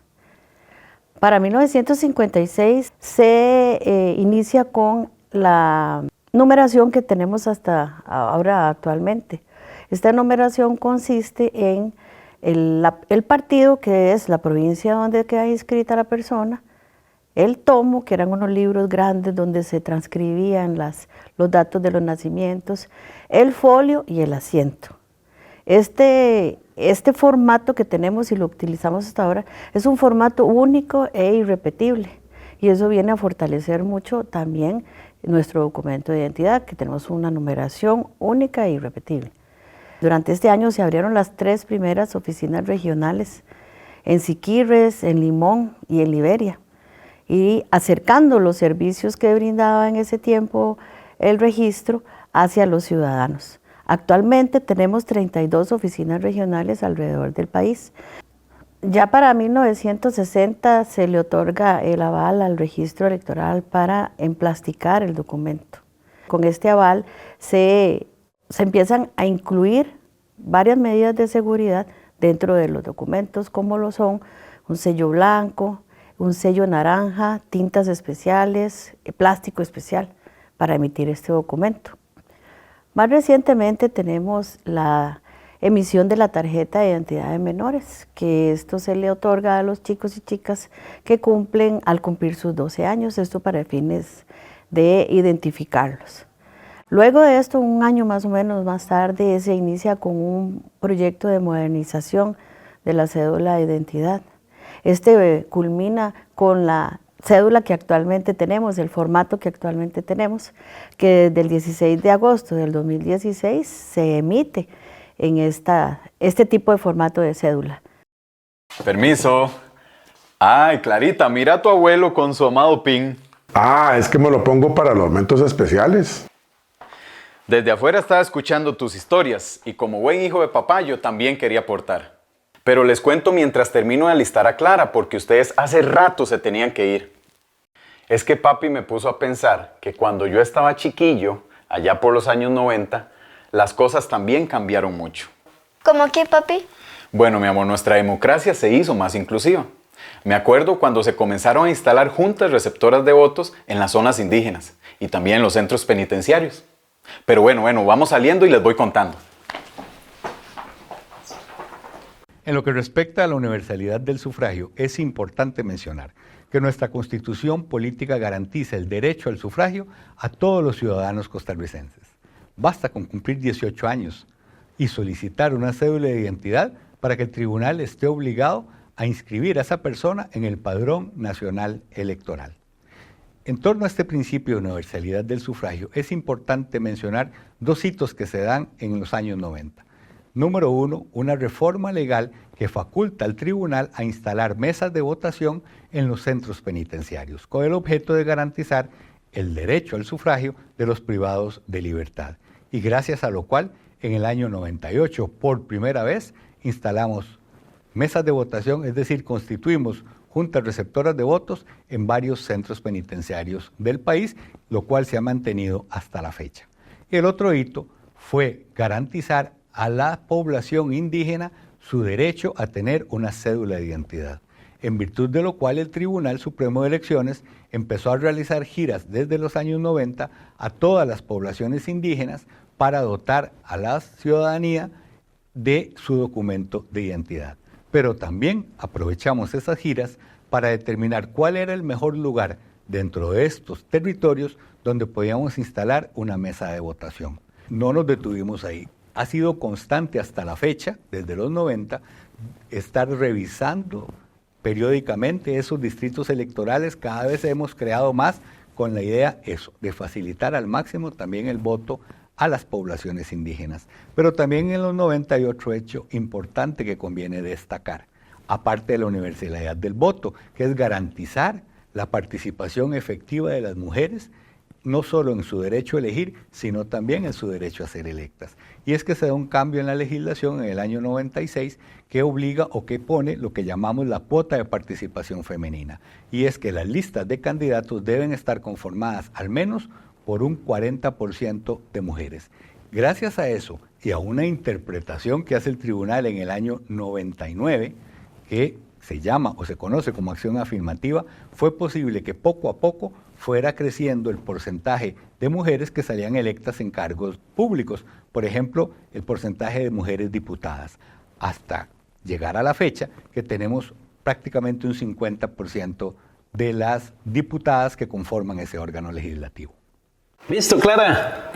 Para 1956 se inicia con la numeración que tenemos hasta ahora actualmente. Esta numeración consiste en el partido, que es la provincia donde queda inscrita la persona, el tomo, que eran unos libros grandes donde se transcribían los datos de los nacimientos, el folio y el asiento. Este formato que tenemos y lo utilizamos hasta ahora es un formato único e irrepetible, y eso viene a fortalecer mucho también nuestro documento de identidad, que tenemos una numeración única e irrepetible. Durante este año se abrieron las 3 primeras oficinas regionales en Siquirres, en Limón y en Liberia, y acercando los servicios que brindaba en ese tiempo el registro hacia los ciudadanos. Actualmente tenemos 32 oficinas regionales alrededor del país. Ya para 1960 se le otorga el aval al registro electoral para emplasticar el documento. Con este aval se empiezan a incluir varias medidas de seguridad dentro de los documentos, como lo son un sello blanco, un sello naranja, tintas especiales, plástico especial para emitir este documento. Más recientemente tenemos la emisión de la tarjeta de identidad de menores, que esto se le otorga a los chicos y chicas que cumplen al cumplir sus 12 años, esto para fines de identificarlos. Luego de esto, un año más o menos más tarde, se inicia con un proyecto de modernización de la cédula de identidad. Este culmina con la cédula que actualmente tenemos, el formato que actualmente tenemos, que desde el 16 de agosto del 2016 se emite en este tipo de formato de cédula. Permiso. Ay, Clarita, mira a tu abuelo con su amado PIN. Ah, es que me lo pongo para los momentos especiales. Desde afuera estaba escuchando tus historias y como buen hijo de papá yo también quería aportar. Pero les cuento mientras termino de alistar a Clara porque ustedes hace rato se tenían que ir. Es que papi me puso a pensar que cuando yo estaba chiquillo, allá por los años 90, las cosas también cambiaron mucho. ¿Cómo qué, papi? Bueno, mi amor, nuestra democracia se hizo más inclusiva. Me acuerdo cuando se comenzaron a instalar juntas receptoras de votos en las zonas indígenas y también en los centros penitenciarios. Pero bueno, vamos saliendo y les voy contando. En lo que respecta a la universalidad del sufragio, es importante mencionar que nuestra Constitución política garantiza el derecho al sufragio a todos los ciudadanos costarricenses. Basta con cumplir 18 años y solicitar una cédula de identidad para que el tribunal esté obligado a inscribir a esa persona en el Padrón Nacional Electoral. En torno a este principio de universalidad del sufragio, es importante mencionar dos hitos que se dan en los años 90. Número 1, una reforma legal que faculta al tribunal a instalar mesas de votación en los centros penitenciarios, con el objeto de garantizar el derecho al sufragio de los privados de libertad. Y gracias a lo cual, en el año 98, por primera vez, instalamos mesas de votación, es decir, constituimos juntas receptoras de votos en varios centros penitenciarios del país, lo cual se ha mantenido hasta la fecha. Y el otro hito fue garantizar a la población indígena su derecho a tener una cédula de identidad, en virtud de lo cual el Tribunal Supremo de Elecciones empezó a realizar giras desde los años 90 a todas las poblaciones indígenas para dotar a la ciudadanía de su documento de identidad. Pero también aprovechamos esas giras para determinar cuál era el mejor lugar dentro de estos territorios donde podíamos instalar una mesa de votación. No nos detuvimos ahí. Ha sido constante hasta la fecha, desde los 90, estar revisando periódicamente esos distritos electorales. Cada vez hemos creado más con la idea de facilitar al máximo también el voto a las poblaciones indígenas. Pero también en los 90 hay otro hecho importante que conviene destacar, aparte de la universalidad del voto, que es garantizar la participación efectiva de las mujeres, no solo en su derecho a elegir, sino también en su derecho a ser electas. Y es que se da un cambio en la legislación en el año 96 que obliga o que pone lo que llamamos la cuota de participación femenina. Y es que las listas de candidatos deben estar conformadas al menos por un 40% de mujeres. Gracias a eso y a una interpretación que hace el tribunal en el año 99, que se llama o se conoce como acción afirmativa, fue posible que poco a poco fuera creciendo el porcentaje de mujeres que salían electas en cargos públicos. Por ejemplo, el porcentaje de mujeres diputadas, hasta llegar a la fecha que tenemos prácticamente un 50% de las diputadas que conforman ese órgano legislativo. ¿Listo, Clara?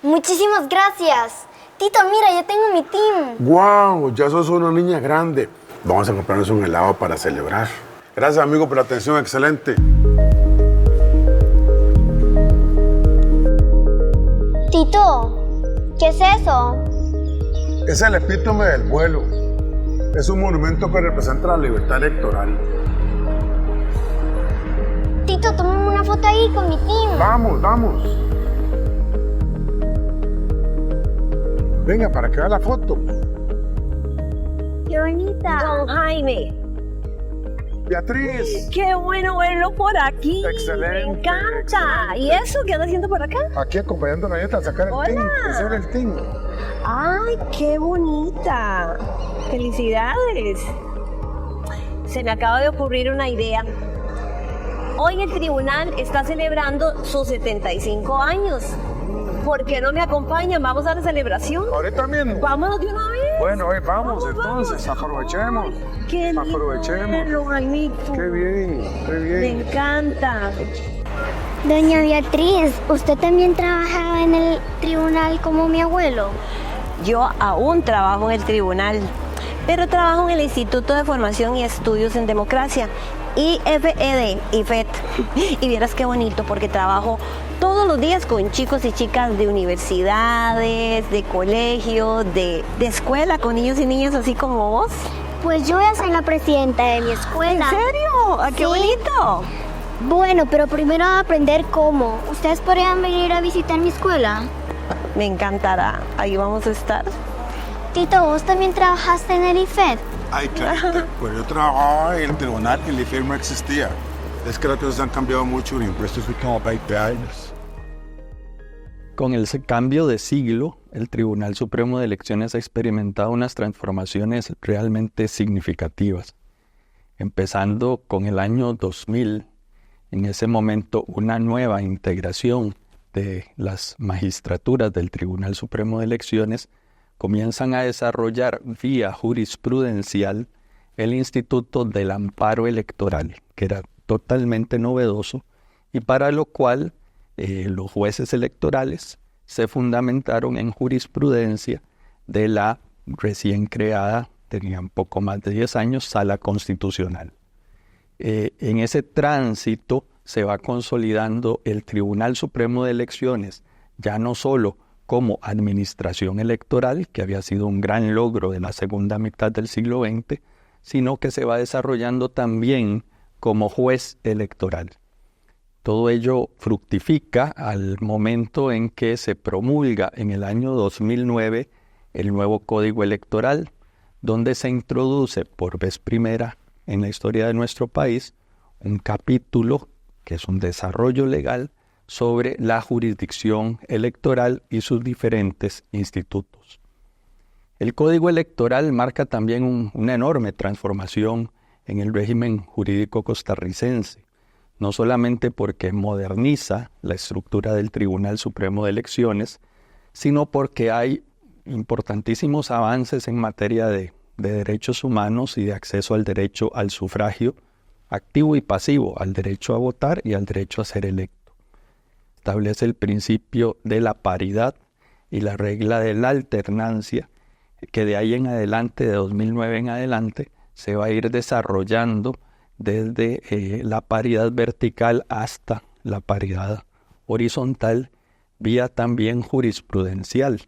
Muchísimas gracias. Tito, mira, ya tengo mi team. ¡Guau! Ya sos una niña grande. Vamos a comprarnos un helado para celebrar. Gracias, amigo, por la atención excelente. Tito, ¿qué es eso? Es el epítome del vuelo. Es un monumento que representa la libertad electoral. Tito, tómame una foto ahí con mi team. Vamos, vamos. Venga, para que vea la foto. ¡Qué bonita! Don Jaime. Beatriz. Qué bueno verlo por aquí. Excelente. Me encanta. Excelente. ¿Y eso qué anda haciendo por acá? Aquí acompañando a la nieta a sacar el team. Ese era el team. ¡Ay, qué bonita! ¡Felicidades! Se me acaba de ocurrir una idea. Hoy el tribunal está celebrando sus 75 años. ¿por qué no me acompañan? Vamos a la celebración. Ahorita mismo. Vámonos de una vez. Bueno, vamos entonces, aprovechemos. Qué Aprovechemos. Jaimito. Qué bien, qué bien. Me encanta. Doña Beatriz, ¿usted también trabajaba en el tribunal como mi abuelo? Yo aún trabajo en el tribunal, pero trabajo en el Instituto de Formación y Estudios en Democracia, IFED. Y vieras qué bonito, porque trabajo todos los días con chicos y chicas de universidades, de colegios, de escuela, con niños y niñas así como vos. Pues yo voy a ser la presidenta de mi escuela. ¿En serio? ¡Ah, qué bonito! Bueno, pero primero a aprender cómo. ¿Ustedes podrían venir a visitar mi escuela? Me encantará. Ahí vamos a estar. Tito, ¿vos también trabajaste en el IFED? Ay, clarita, pues yo trabajaba en el tribunal que el IFED no existía. Es que las cosas han cambiado mucho, los impuestos fue como 20 años. Con el cambio de siglo, el Tribunal Supremo de Elecciones ha experimentado unas transformaciones realmente significativas. Empezando con el año 2000, en ese momento una nueva integración de las magistraturas del Tribunal Supremo de Elecciones comienzan a desarrollar vía jurisprudencial el Instituto del Amparo Electoral, que era totalmente novedoso y para lo cual los jueces electorales se fundamentaron en jurisprudencia de la recién creada, tenían poco más de 10 años, Sala Constitucional. En ese tránsito se va consolidando el Tribunal Supremo de Elecciones, ya no solo como administración electoral, que había sido un gran logro de la segunda mitad del siglo XX, sino que se va desarrollando también como juez electoral. Todo ello fructifica al momento en que se promulga en el año 2009 el nuevo Código Electoral, donde se introduce por vez primera en la historia de nuestro país un capítulo que es un desarrollo legal sobre la jurisdicción electoral y sus diferentes institutos. El Código Electoral marca también una enorme transformación en el régimen jurídico costarricense, no solamente porque moderniza la estructura del Tribunal Supremo de Elecciones, sino porque hay importantísimos avances en materia de derechos humanos y de acceso al derecho al sufragio activo y pasivo, al derecho a votar y al derecho a ser electo. Establece el principio de la paridad y la regla de la alternancia, que de ahí en adelante, de 2009 en adelante, se va a ir desarrollando desde la paridad vertical hasta la paridad horizontal, vía también jurisprudencial.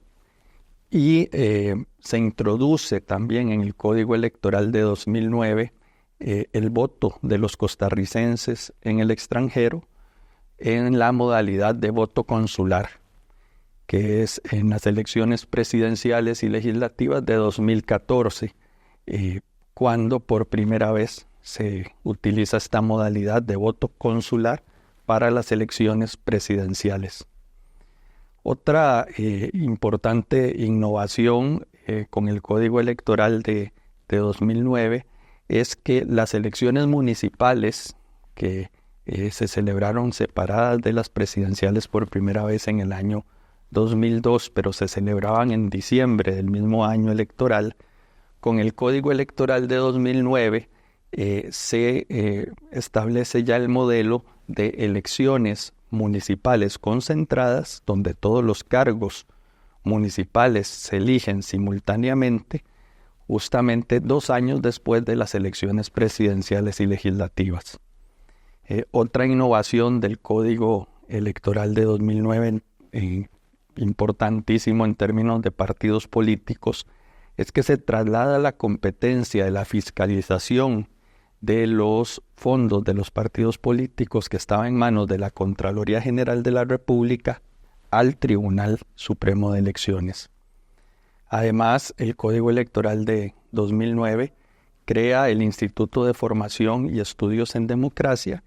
Y se introduce también en el Código Electoral de 2009 el voto de los costarricenses en el extranjero en la modalidad de voto consular, que es en las elecciones presidenciales y legislativas de 2014, cuando por primera vez se utiliza esta modalidad de voto consular para las elecciones presidenciales. Otra importante innovación con el Código Electoral de 2009 es que las elecciones municipales que se celebraron separadas de las presidenciales por primera vez en el año 2002, pero se celebraban en diciembre del mismo año electoral, con el Código Electoral de 2009 se establece ya el modelo de elecciones municipales concentradas, donde todos los cargos municipales se eligen simultáneamente, justamente 2 años después de las elecciones presidenciales y legislativas. Otra innovación del Código Electoral de 2009, importantísimo en términos de partidos políticos, es que se traslada la competencia de la fiscalización de los fondos de los partidos políticos que estaba en manos de la Contraloría General de la República al Tribunal Supremo de Elecciones. Además, el Código Electoral de 2009 crea el Instituto de Formación y Estudios en Democracia,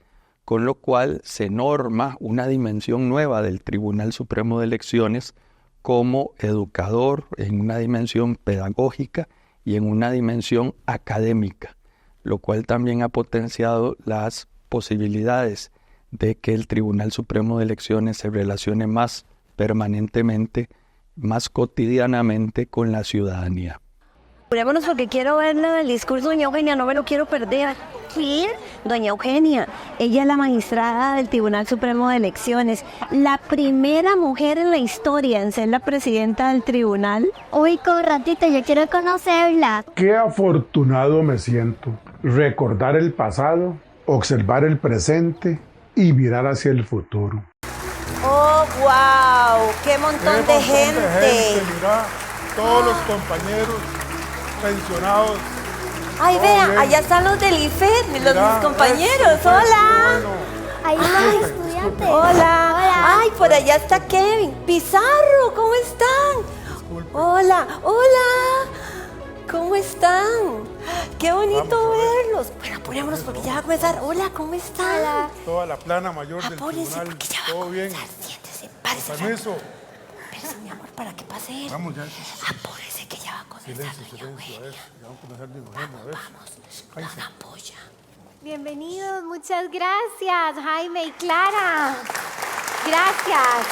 con lo cual se norma una dimensión nueva del Tribunal Supremo de Elecciones como educador, en una dimensión pedagógica y en una dimensión académica, lo cual también ha potenciado las posibilidades de que el Tribunal Supremo de Elecciones se relacione más permanentemente, más cotidianamente con la ciudadanía. Apurémonos porque quiero ver el discurso de doña Eugenia, no me lo quiero perder. ¿Quién? Doña Eugenia. Ella es la magistrada del Tribunal Supremo de Elecciones, la primera mujer en la historia en ser la presidenta del tribunal. Uy, con ratito, yo quiero conocerla. Qué afortunado me siento. Recordar el pasado, observar el presente y mirar hacia el futuro. ¡Oh, wow! ¡Qué montón de gente! Mira, todos los compañeros pensionados. Ay, vean, allá están los del IFED, mis compañeros. ¡Hola! Ahí están los estudiantes. ¡Hola! ¡Ay, por allá está Kevin! ¡Pizarro! ¿Cómo están? ¡Hola! ¡Hola! ¿Cómo están? ¡Qué bonito verlos! Bueno, apurémonos porque ya va a comenzar. Hola, ¿cómo están? Toda la plana mayor del Apúrense tribunal. porque ya va ¿Todo a bien? comenzar. Siéntese, párese. Permiso. Espérese, mi amor, para que pase él. Vamos ya. Apúrese que ya va a comenzar. Silencio, a ver. Ya vamos a comenzar de nuevo, a ver. Vamos, no apoya. Bienvenidos, muchas gracias, Jaime y Clara. Gracias.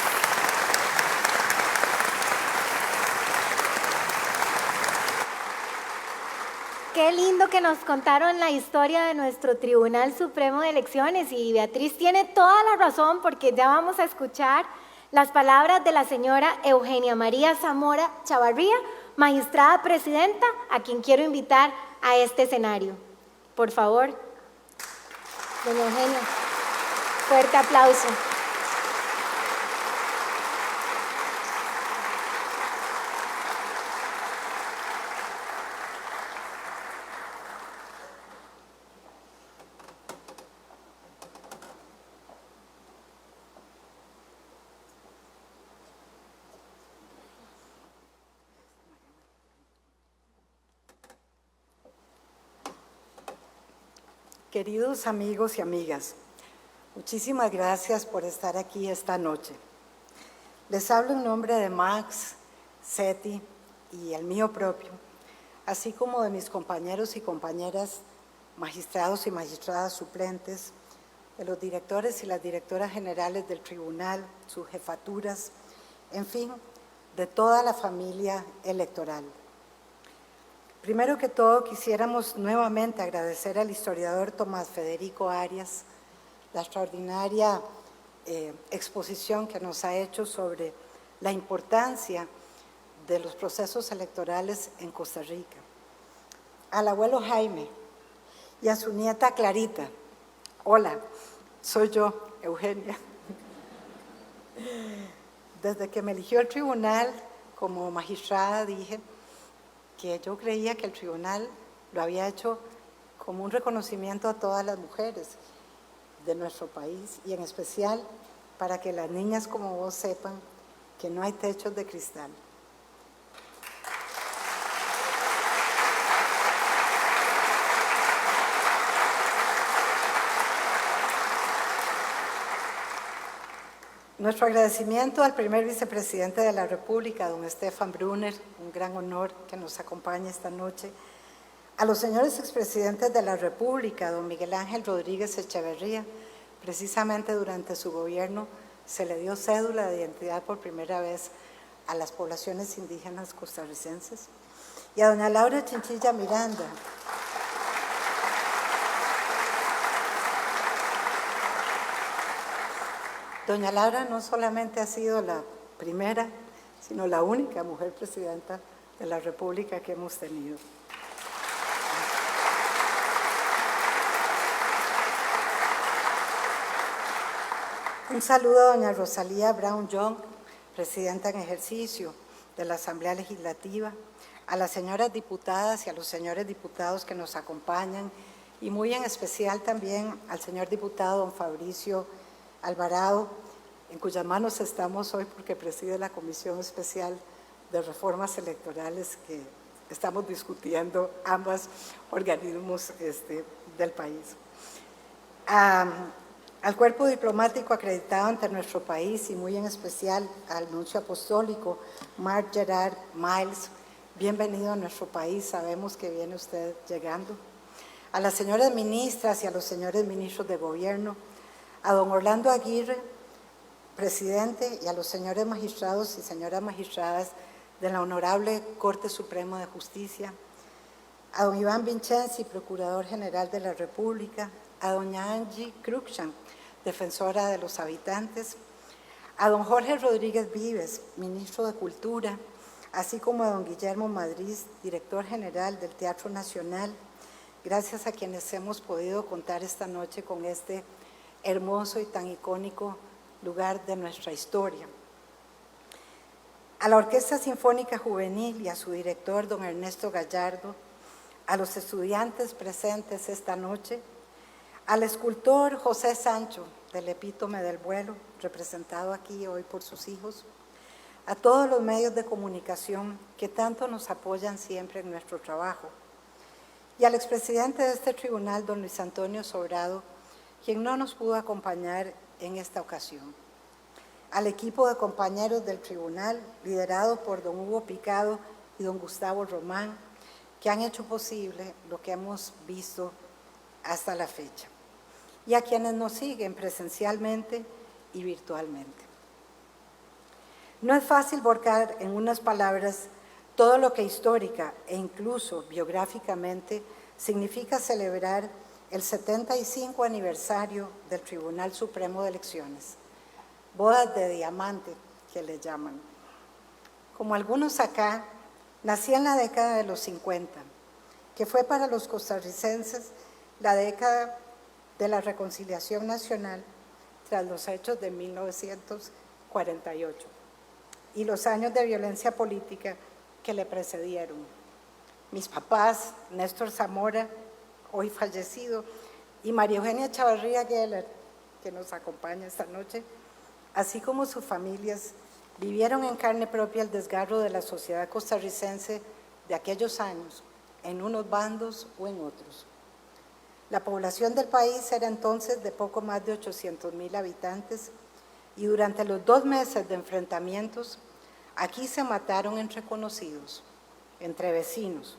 Qué lindo que nos contaron la historia de nuestro Tribunal Supremo de Elecciones y Beatriz tiene toda la razón porque ya vamos a escuchar las palabras de la señora Eugenia María Zamora Chavarría, magistrada presidenta, a quien quiero invitar a este escenario. Por favor, doña Eugenia, fuerte aplauso. Queridos amigos y amigas, muchísimas gracias por estar aquí esta noche. Les hablo en nombre de Max, Seti y el mío propio, así como de mis compañeros y compañeras, magistrados y magistradas suplentes, de los directores y las directoras generales del tribunal, sus jefaturas, en fin, de toda la familia electoral. Primero que todo, quisiéramos nuevamente agradecer al historiador Tomás Federico Arias la extraordinaria exposición que nos ha hecho sobre la importancia de los procesos electorales en Costa Rica. Al abuelo Jaime y a su nieta Clarita. Hola, soy yo, Eugenia. Desde que me eligió el tribunal como magistrada dije que yo creía que el tribunal lo había hecho como un reconocimiento a todas las mujeres de nuestro país y en especial para que las niñas como vos sepan que no hay techos de cristal. Nuestro agradecimiento al primer vicepresidente de la República, don Stefan Brunner, un gran honor que nos acompañe esta noche. A los señores expresidentes de la República, don Miguel Ángel Rodríguez Echeverría, precisamente durante su gobierno se le dio cédula de identidad por primera vez a las poblaciones indígenas costarricenses. Y a doña Laura Chinchilla Miranda, doña Laura no solamente ha sido la primera, sino la única mujer presidenta de la República que hemos tenido. Un saludo a doña Rosalía Brown Young, presidenta en ejercicio de la Asamblea Legislativa, a las señoras diputadas y a los señores diputados que nos acompañan, y muy en especial también al señor diputado don Fabricio Alvarado, en cuyas manos estamos hoy porque preside la Comisión Especial de Reformas Electorales que estamos discutiendo ambos organismos del país. Al cuerpo diplomático acreditado ante nuestro país y muy en especial al nuncio apostólico Mark Gerard Miles, bienvenido a nuestro país, sabemos que viene usted llegando. A las señoras ministras y a los señores ministros de gobierno, a don Orlando Aguirre, presidente, y a los señores magistrados y señoras magistradas de la Honorable Corte Suprema de Justicia, a don Iván Vincenzi, Procurador General de la República, a doña Angie Cruikshank, defensora de los habitantes, a don Jorge Rodríguez Vives, Ministro de Cultura, así como a don Guillermo Madrid, Director General del Teatro Nacional, gracias a quienes hemos podido contar esta noche con este hermoso y tan icónico lugar de nuestra historia. A la Orquesta Sinfónica Juvenil y a su director, don Ernesto Gallardo, a los estudiantes presentes esta noche, al escultor José Sancho, del Epítome del Vuelo, representado aquí hoy por sus hijos, a todos los medios de comunicación que tanto nos apoyan siempre en nuestro trabajo, y al expresidente de este tribunal, don Luis Antonio Sobrado, quien no nos pudo acompañar en esta ocasión. Al equipo de compañeros del tribunal, liderado por don Hugo Picado y don Gustavo Román, que han hecho posible lo que hemos visto hasta la fecha, y a quienes nos siguen presencialmente y virtualmente. No es fácil volcar en unas palabras todo lo que histórica e incluso biográficamente significa celebrar el 75 aniversario del Tribunal Supremo de Elecciones, bodas de diamante que le llaman. Como algunos acá, nací en la década de los 50, que fue para los costarricenses la década de la reconciliación nacional tras los hechos de 1948 y los años de violencia política que le precedieron. Mis papás, Néstor Zamora, hoy fallecido, y María Eugenia Chavarría Geller, que nos acompaña esta noche, así como sus familias, vivieron en carne propia el desgarro de la sociedad costarricense de aquellos años, en unos bandos o en otros. La población del país era entonces de poco más de 800,000 habitantes y durante los 2 meses de enfrentamientos, aquí se mataron entre conocidos, entre vecinos,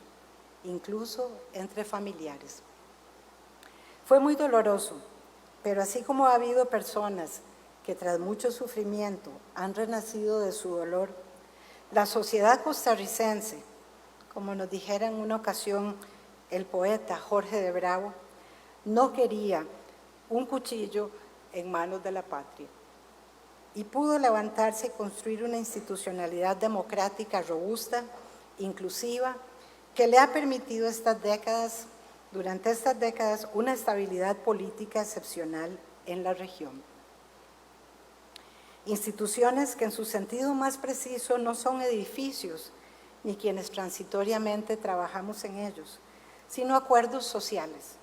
incluso entre familiares. Fue muy doloroso, pero así como ha habido personas que tras mucho sufrimiento han renacido de su dolor, la sociedad costarricense, como nos dijera en una ocasión el poeta Jorge de Bravo, no quería un cuchillo en manos de la patria y pudo levantarse y construir una institucionalidad democrática robusta, inclusiva, que le ha permitido durante estas décadas, una estabilidad política excepcional en la región. Instituciones que en su sentido más preciso no son edificios, ni quienes transitoriamente trabajamos en ellos, sino acuerdos sociales,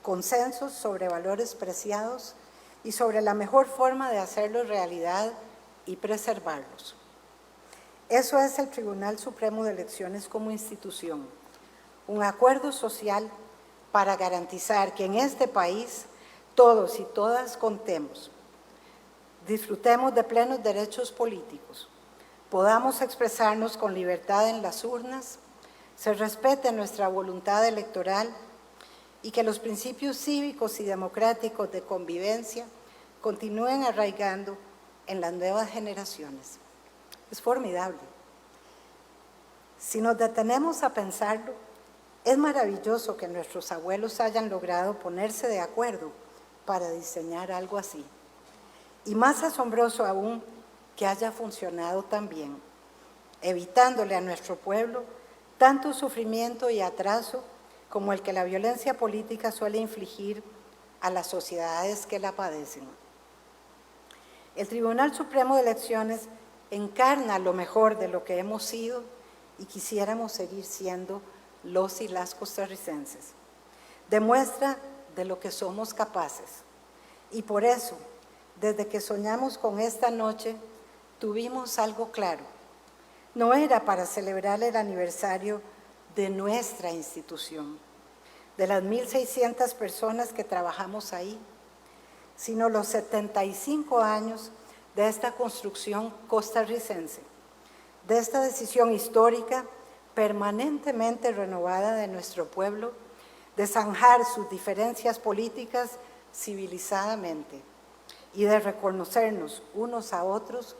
consensos sobre valores preciados y sobre la mejor forma de hacerlos realidad y preservarlos. Eso es el Tribunal Supremo de Elecciones como institución, un acuerdo social para garantizar que en este país todos y todas contemos, disfrutemos de plenos derechos políticos, podamos expresarnos con libertad en las urnas, se respete nuestra voluntad electoral y que los principios cívicos y democráticos de convivencia continúen arraigando en las nuevas generaciones. Es formidable. Si nos detenemos a pensarlo, es maravilloso que nuestros abuelos hayan logrado ponerse de acuerdo para diseñar algo así. Y más asombroso aún que haya funcionado tan bien, evitándole a nuestro pueblo tanto sufrimiento y atraso como el que la violencia política suele infligir a las sociedades que la padecen. El Tribunal Supremo de Elecciones encarna lo mejor de lo que hemos sido y quisiéramos seguir siendo los y las costarricenses. Demuestra de lo que somos capaces. Y por eso, desde que soñamos con esta noche, tuvimos algo claro. No era para celebrar el aniversario de nuestra institución, de las 1,600 personas que trabajamos ahí, sino los 75 años de esta construcción costarricense, de esta decisión histórica permanentemente renovada de nuestro pueblo, de zanjar sus diferencias políticas civilizadamente y de reconocernos unos a otros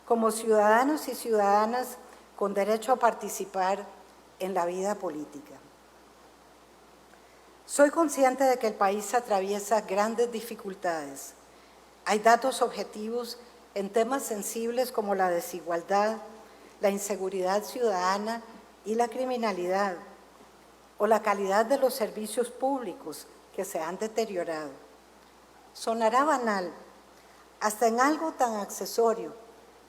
como ciudadanos y ciudadanas con derecho a participar en la vida política. Soy consciente de que el país atraviesa grandes dificultades. Hay datos objetivos en temas sensibles como la desigualdad, la inseguridad ciudadana y la criminalidad, o la calidad de los servicios públicos que se han deteriorado. Sonará banal, hasta en algo tan accesorio,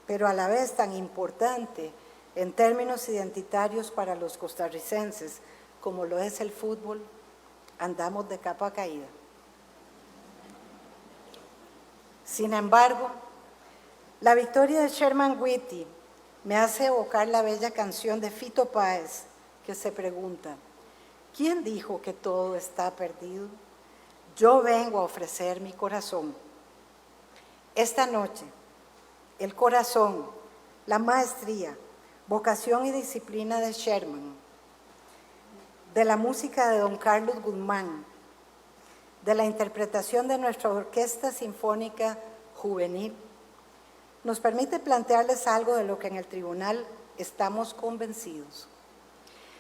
pero a la vez tan importante en términos identitarios para los costarricenses, como lo es el fútbol, andamos de capa caída. Sin embargo, la victoria de Sherman Whitty me hace evocar la bella canción de Fito Páez, que se pregunta, ¿quién dijo que todo está perdido? Yo vengo a ofrecer mi corazón. Esta noche, el corazón, la maestría, vocación y disciplina de Sherman, de la música de don Carlos Guzmán, de la interpretación de nuestra Orquesta Sinfónica Juvenil, nos permite plantearles algo de lo que en el tribunal estamos convencidos.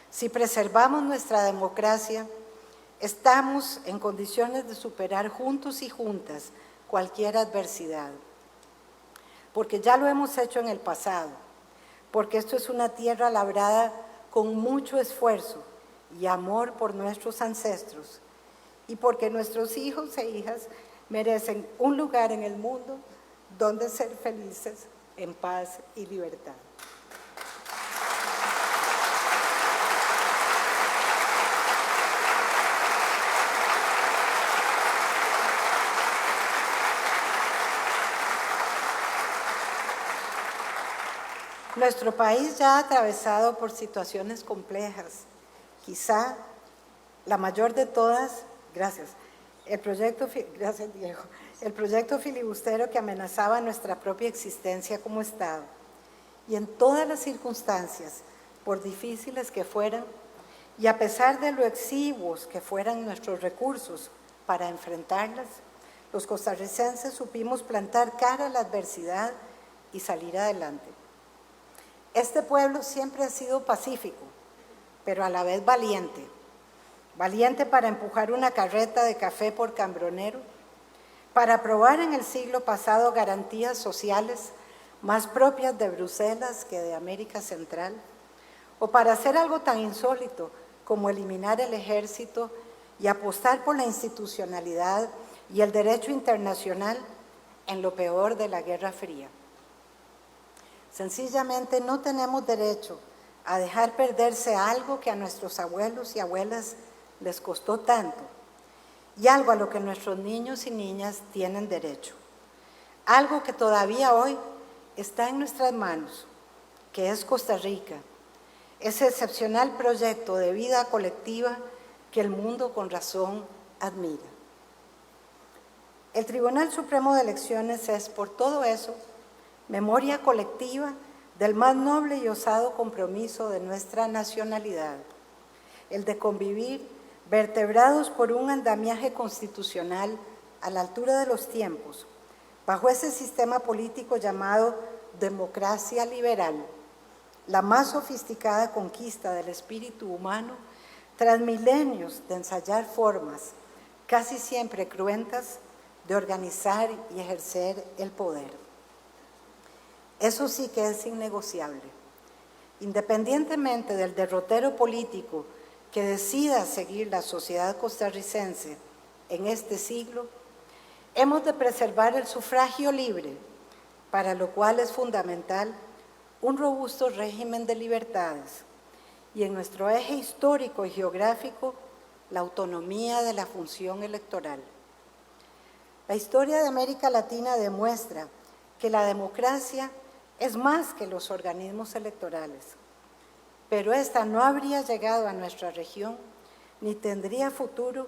Si preservamos nuestra democracia, estamos en condiciones de superar juntos y juntas cualquier adversidad, porque ya lo hemos hecho en el pasado, porque esto es una tierra labrada con mucho esfuerzo y amor por nuestros ancestros, y porque nuestros hijos e hijas merecen un lugar en el mundo donde ser felices en paz y libertad. Nuestro país ya ha atravesado por situaciones complejas, quizá la mayor de todas, el proyecto filibustero que amenazaba nuestra propia existencia como Estado. Y en todas las circunstancias, por difíciles que fueran, y a pesar de lo exiguos que fueran nuestros recursos para enfrentarlas, los costarricenses supimos plantar cara a la adversidad y salir adelante. Este pueblo siempre ha sido pacífico, pero a la vez valiente. Valiente para empujar una carreta de café por Cambronero, para aprobar en el siglo pasado garantías sociales más propias de Bruselas que de América Central, o para hacer algo tan insólito como eliminar el ejército y apostar por la institucionalidad y el derecho internacional en lo peor de la Guerra Fría. Sencillamente no tenemos derecho a dejar perderse algo que a nuestros abuelos y abuelas les costó tanto, y algo a lo que nuestros niños y niñas tienen derecho. Algo que todavía hoy está en nuestras manos, que es Costa Rica, ese excepcional proyecto de vida colectiva que el mundo con razón admira. El Tribunal Supremo de Elecciones es, por todo eso, memoria colectiva del más noble y osado compromiso de nuestra nacionalidad, el de convivir vertebrados por un andamiaje constitucional a la altura de los tiempos, bajo ese sistema político llamado democracia liberal, la más sofisticada conquista del espíritu humano tras milenios de ensayar formas, casi siempre cruentas, de organizar y ejercer el poder. Eso sí que es innegociable. Independientemente del derrotero político que decida seguir la sociedad costarricense en este siglo, hemos de preservar el sufragio libre, para lo cual es fundamental un robusto régimen de libertades y en nuestro eje histórico y geográfico la autonomía de la función electoral. La historia de América Latina demuestra que la democracia es más que los organismos electorales, pero esta no habría llegado a nuestra región ni tendría futuro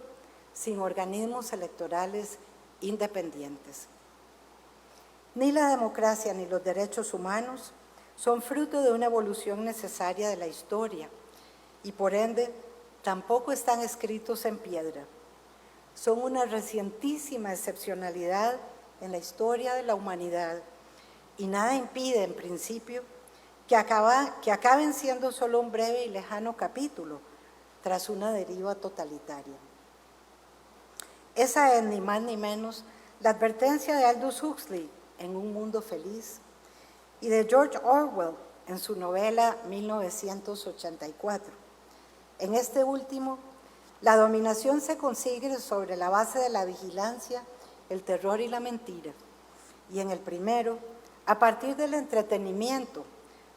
sin organismos electorales independientes. Ni la democracia ni los derechos humanos son fruto de una evolución necesaria de la historia y por ende tampoco están escritos en piedra. Son una recientísima excepcionalidad en la historia de la humanidad y nada impide, en principio, que acaben siendo solo un breve y lejano capítulo tras una deriva totalitaria. Esa es, ni más ni menos, la advertencia de Aldous Huxley en Un mundo feliz y de George Orwell en su novela 1984. En este último, la dominación se consigue sobre la base de la vigilancia, el terror y la mentira. Y en el primero, a partir del entretenimiento,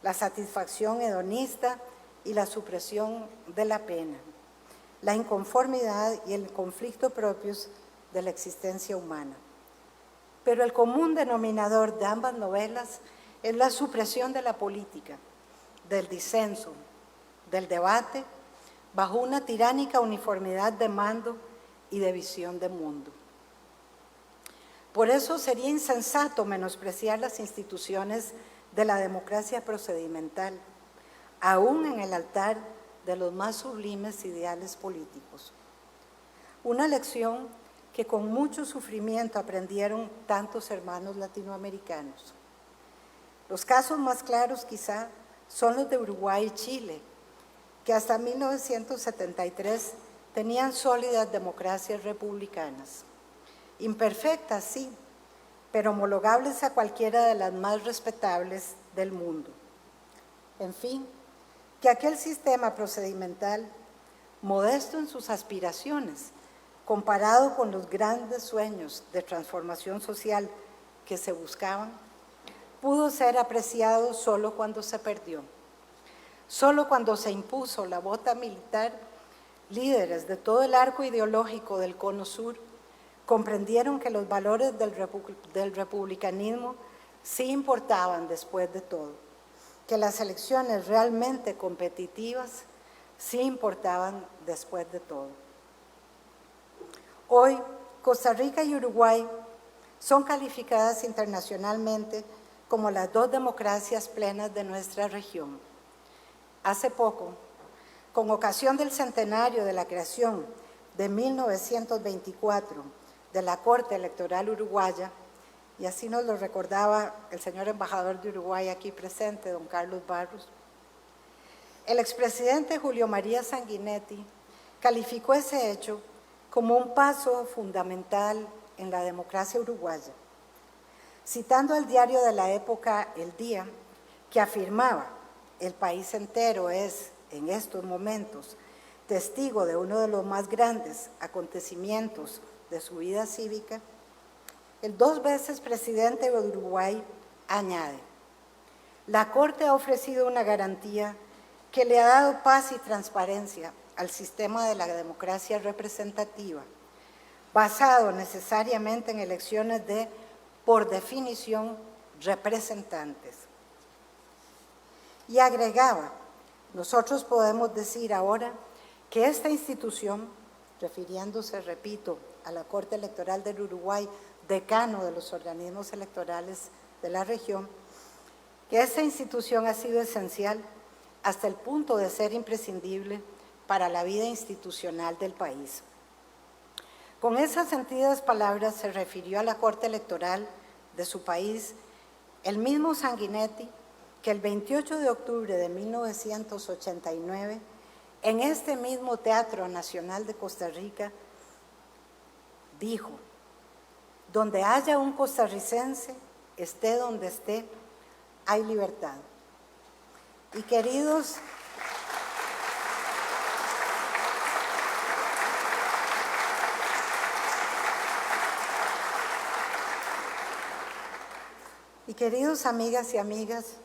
la satisfacción hedonista y la supresión de la pena, la inconformidad y el conflicto propios de la existencia humana. Pero el común denominador de ambas novelas es la supresión de la política, del disenso, del debate, bajo una tiránica uniformidad de mando y de visión de mundo. Por eso sería insensato menospreciar las instituciones de la democracia procedimental, aún en el altar de los más sublimes ideales políticos. Una lección que con mucho sufrimiento aprendieron tantos hermanos latinoamericanos. Los casos más claros quizá son los de Uruguay y Chile, que hasta 1973 tenían sólidas democracias republicanas. Imperfectas, sí, pero homologables a cualquiera de las más respetables del mundo. En fin, que aquel sistema procedimental, modesto en sus aspiraciones, comparado con los grandes sueños de transformación social que se buscaban, pudo ser apreciado solo cuando se perdió. Solo cuando se impuso la bota militar, líderes de todo el arco ideológico del Cono Sur comprendieron que los valores del republicanismo sí importaban después de todo, que las elecciones realmente competitivas sí importaban después de todo. Hoy, Costa Rica y Uruguay son calificadas internacionalmente como las dos democracias plenas de nuestra región. Hace poco, con ocasión del centenario de la creación de 1924 de la Corte Electoral Uruguaya, y así nos lo recordaba el señor embajador de Uruguay aquí presente, don Carlos Barros, el expresidente Julio María Sanguinetti calificó ese hecho como un paso fundamental en la democracia uruguaya, citando al diario de la época El Día, que afirmaba: el país entero es, en estos momentos, testigo de uno de los más grandes acontecimientos de su vida cívica. El 2 veces presidente de Uruguay añade: la Corte ha ofrecido una garantía que le ha dado paz y transparencia al sistema de la democracia representativa, basado necesariamente en elecciones de, por definición, representantes. Y agregaba: nosotros podemos decir ahora que esta institución, refiriéndose, repito, a la Corte Electoral del Uruguay, decano de los organismos electorales de la región, que esta institución ha sido esencial hasta el punto de ser imprescindible para la vida institucional del país. Con esas sentidas palabras se refirió a la Corte Electoral de su país el mismo Sanguinetti, que el 28 de octubre de 1989, en este mismo Teatro Nacional de Costa Rica, dijo: donde haya un costarricense, esté donde esté, hay libertad. Y queridos amigas y amigas,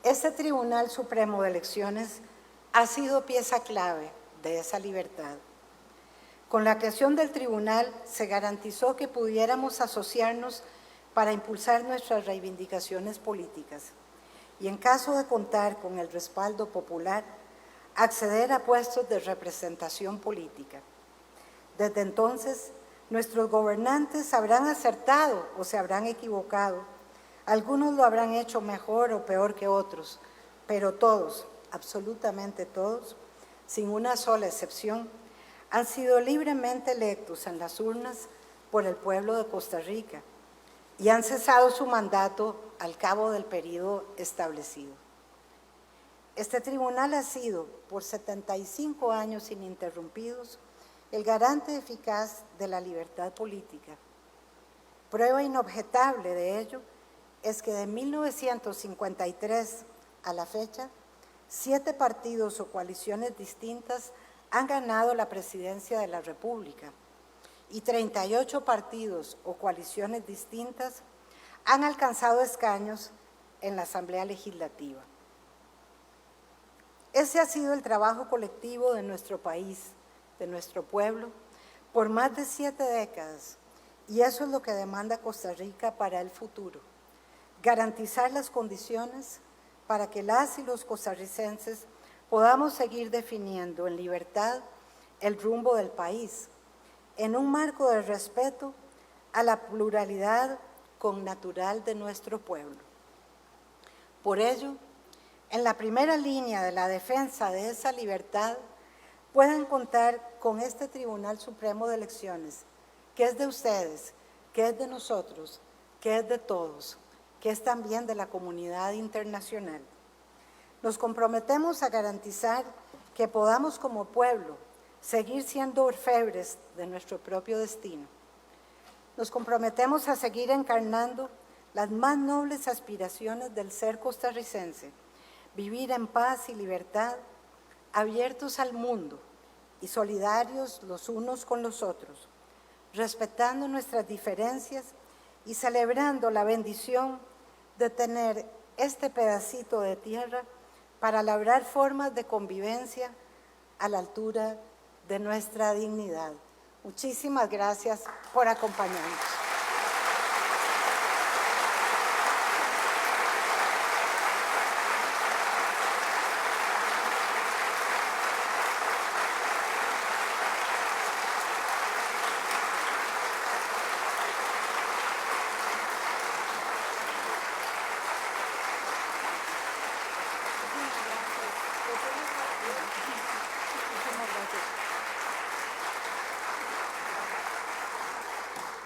este Tribunal Supremo de Elecciones ha sido pieza clave de esa libertad. Con la creación del tribunal se garantizó que pudiéramos asociarnos para impulsar nuestras reivindicaciones políticas y, en caso de contar con el respaldo popular, acceder a puestos de representación política. Desde entonces, nuestros gobernantes habrán acertado o se habrán equivocado. Algunos lo habrán hecho mejor o peor que otros, pero todos, absolutamente todos, sin una sola excepción, han sido libremente electos en las urnas por el pueblo de Costa Rica y han cesado su mandato al cabo del periodo establecido. Este tribunal ha sido, por 75 años ininterrumpidos, el garante eficaz de la libertad política. Prueba inobjetable de ello es que de 1953 a la fecha, 7 partidos o coaliciones distintas han ganado la presidencia de la República y 38 partidos o coaliciones distintas han alcanzado escaños en la Asamblea Legislativa. Ese ha sido el trabajo colectivo de nuestro país, de nuestro pueblo, por más de 7 décadas, y eso es lo que demanda Costa Rica para el futuro: garantizar las condiciones para que las y los costarricenses podamos seguir definiendo en libertad el rumbo del país, en un marco de respeto a la pluralidad connatural de nuestro pueblo. Por ello, en la primera línea de la defensa de esa libertad, pueden contar con este Tribunal Supremo de Elecciones, que es de ustedes, que es de nosotros, que es de todos, que es también de la comunidad internacional. Nos comprometemos a garantizar que podamos como pueblo seguir siendo orfebres de nuestro propio destino. Nos comprometemos a seguir encarnando las más nobles aspiraciones del ser costarricense: vivir en paz y libertad, abiertos al mundo y solidarios los unos con los otros, respetando nuestras diferencias y celebrando la bendición de tener este pedacito de tierra para labrar formas de convivencia a la altura de nuestra dignidad. Muchísimas gracias por acompañarnos.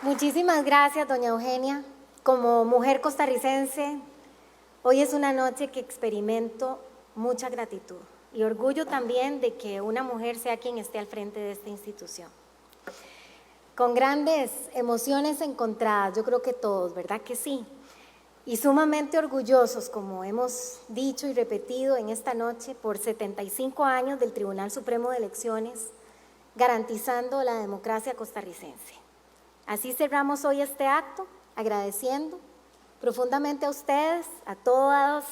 Muchísimas gracias, doña Eugenia. Como mujer costarricense, hoy es una noche que experimento mucha gratitud y orgullo también de que una mujer sea quien esté al frente de esta institución. Con grandes emociones encontradas, yo creo que todos, ¿verdad que sí? Y sumamente orgullosos, como hemos dicho y repetido en esta noche, por 75 años del Tribunal Supremo de Elecciones, garantizando la democracia costarricense. Así cerramos hoy este acto, agradeciendo profundamente a ustedes, a todas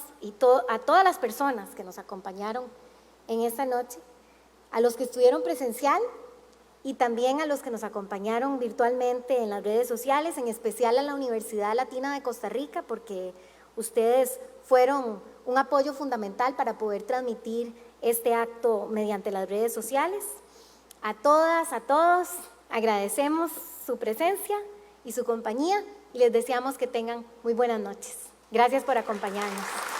las personas que nos acompañaron en esta noche, a los que estuvieron presencial y también a los que nos acompañaron virtualmente en las redes sociales, en especial a la Universidad Latina de Costa Rica, porque ustedes fueron un apoyo fundamental para poder transmitir este acto mediante las redes sociales. A todas, a todos, agradecemos su presencia y su compañía y les deseamos que tengan muy buenas noches. Gracias por acompañarnos.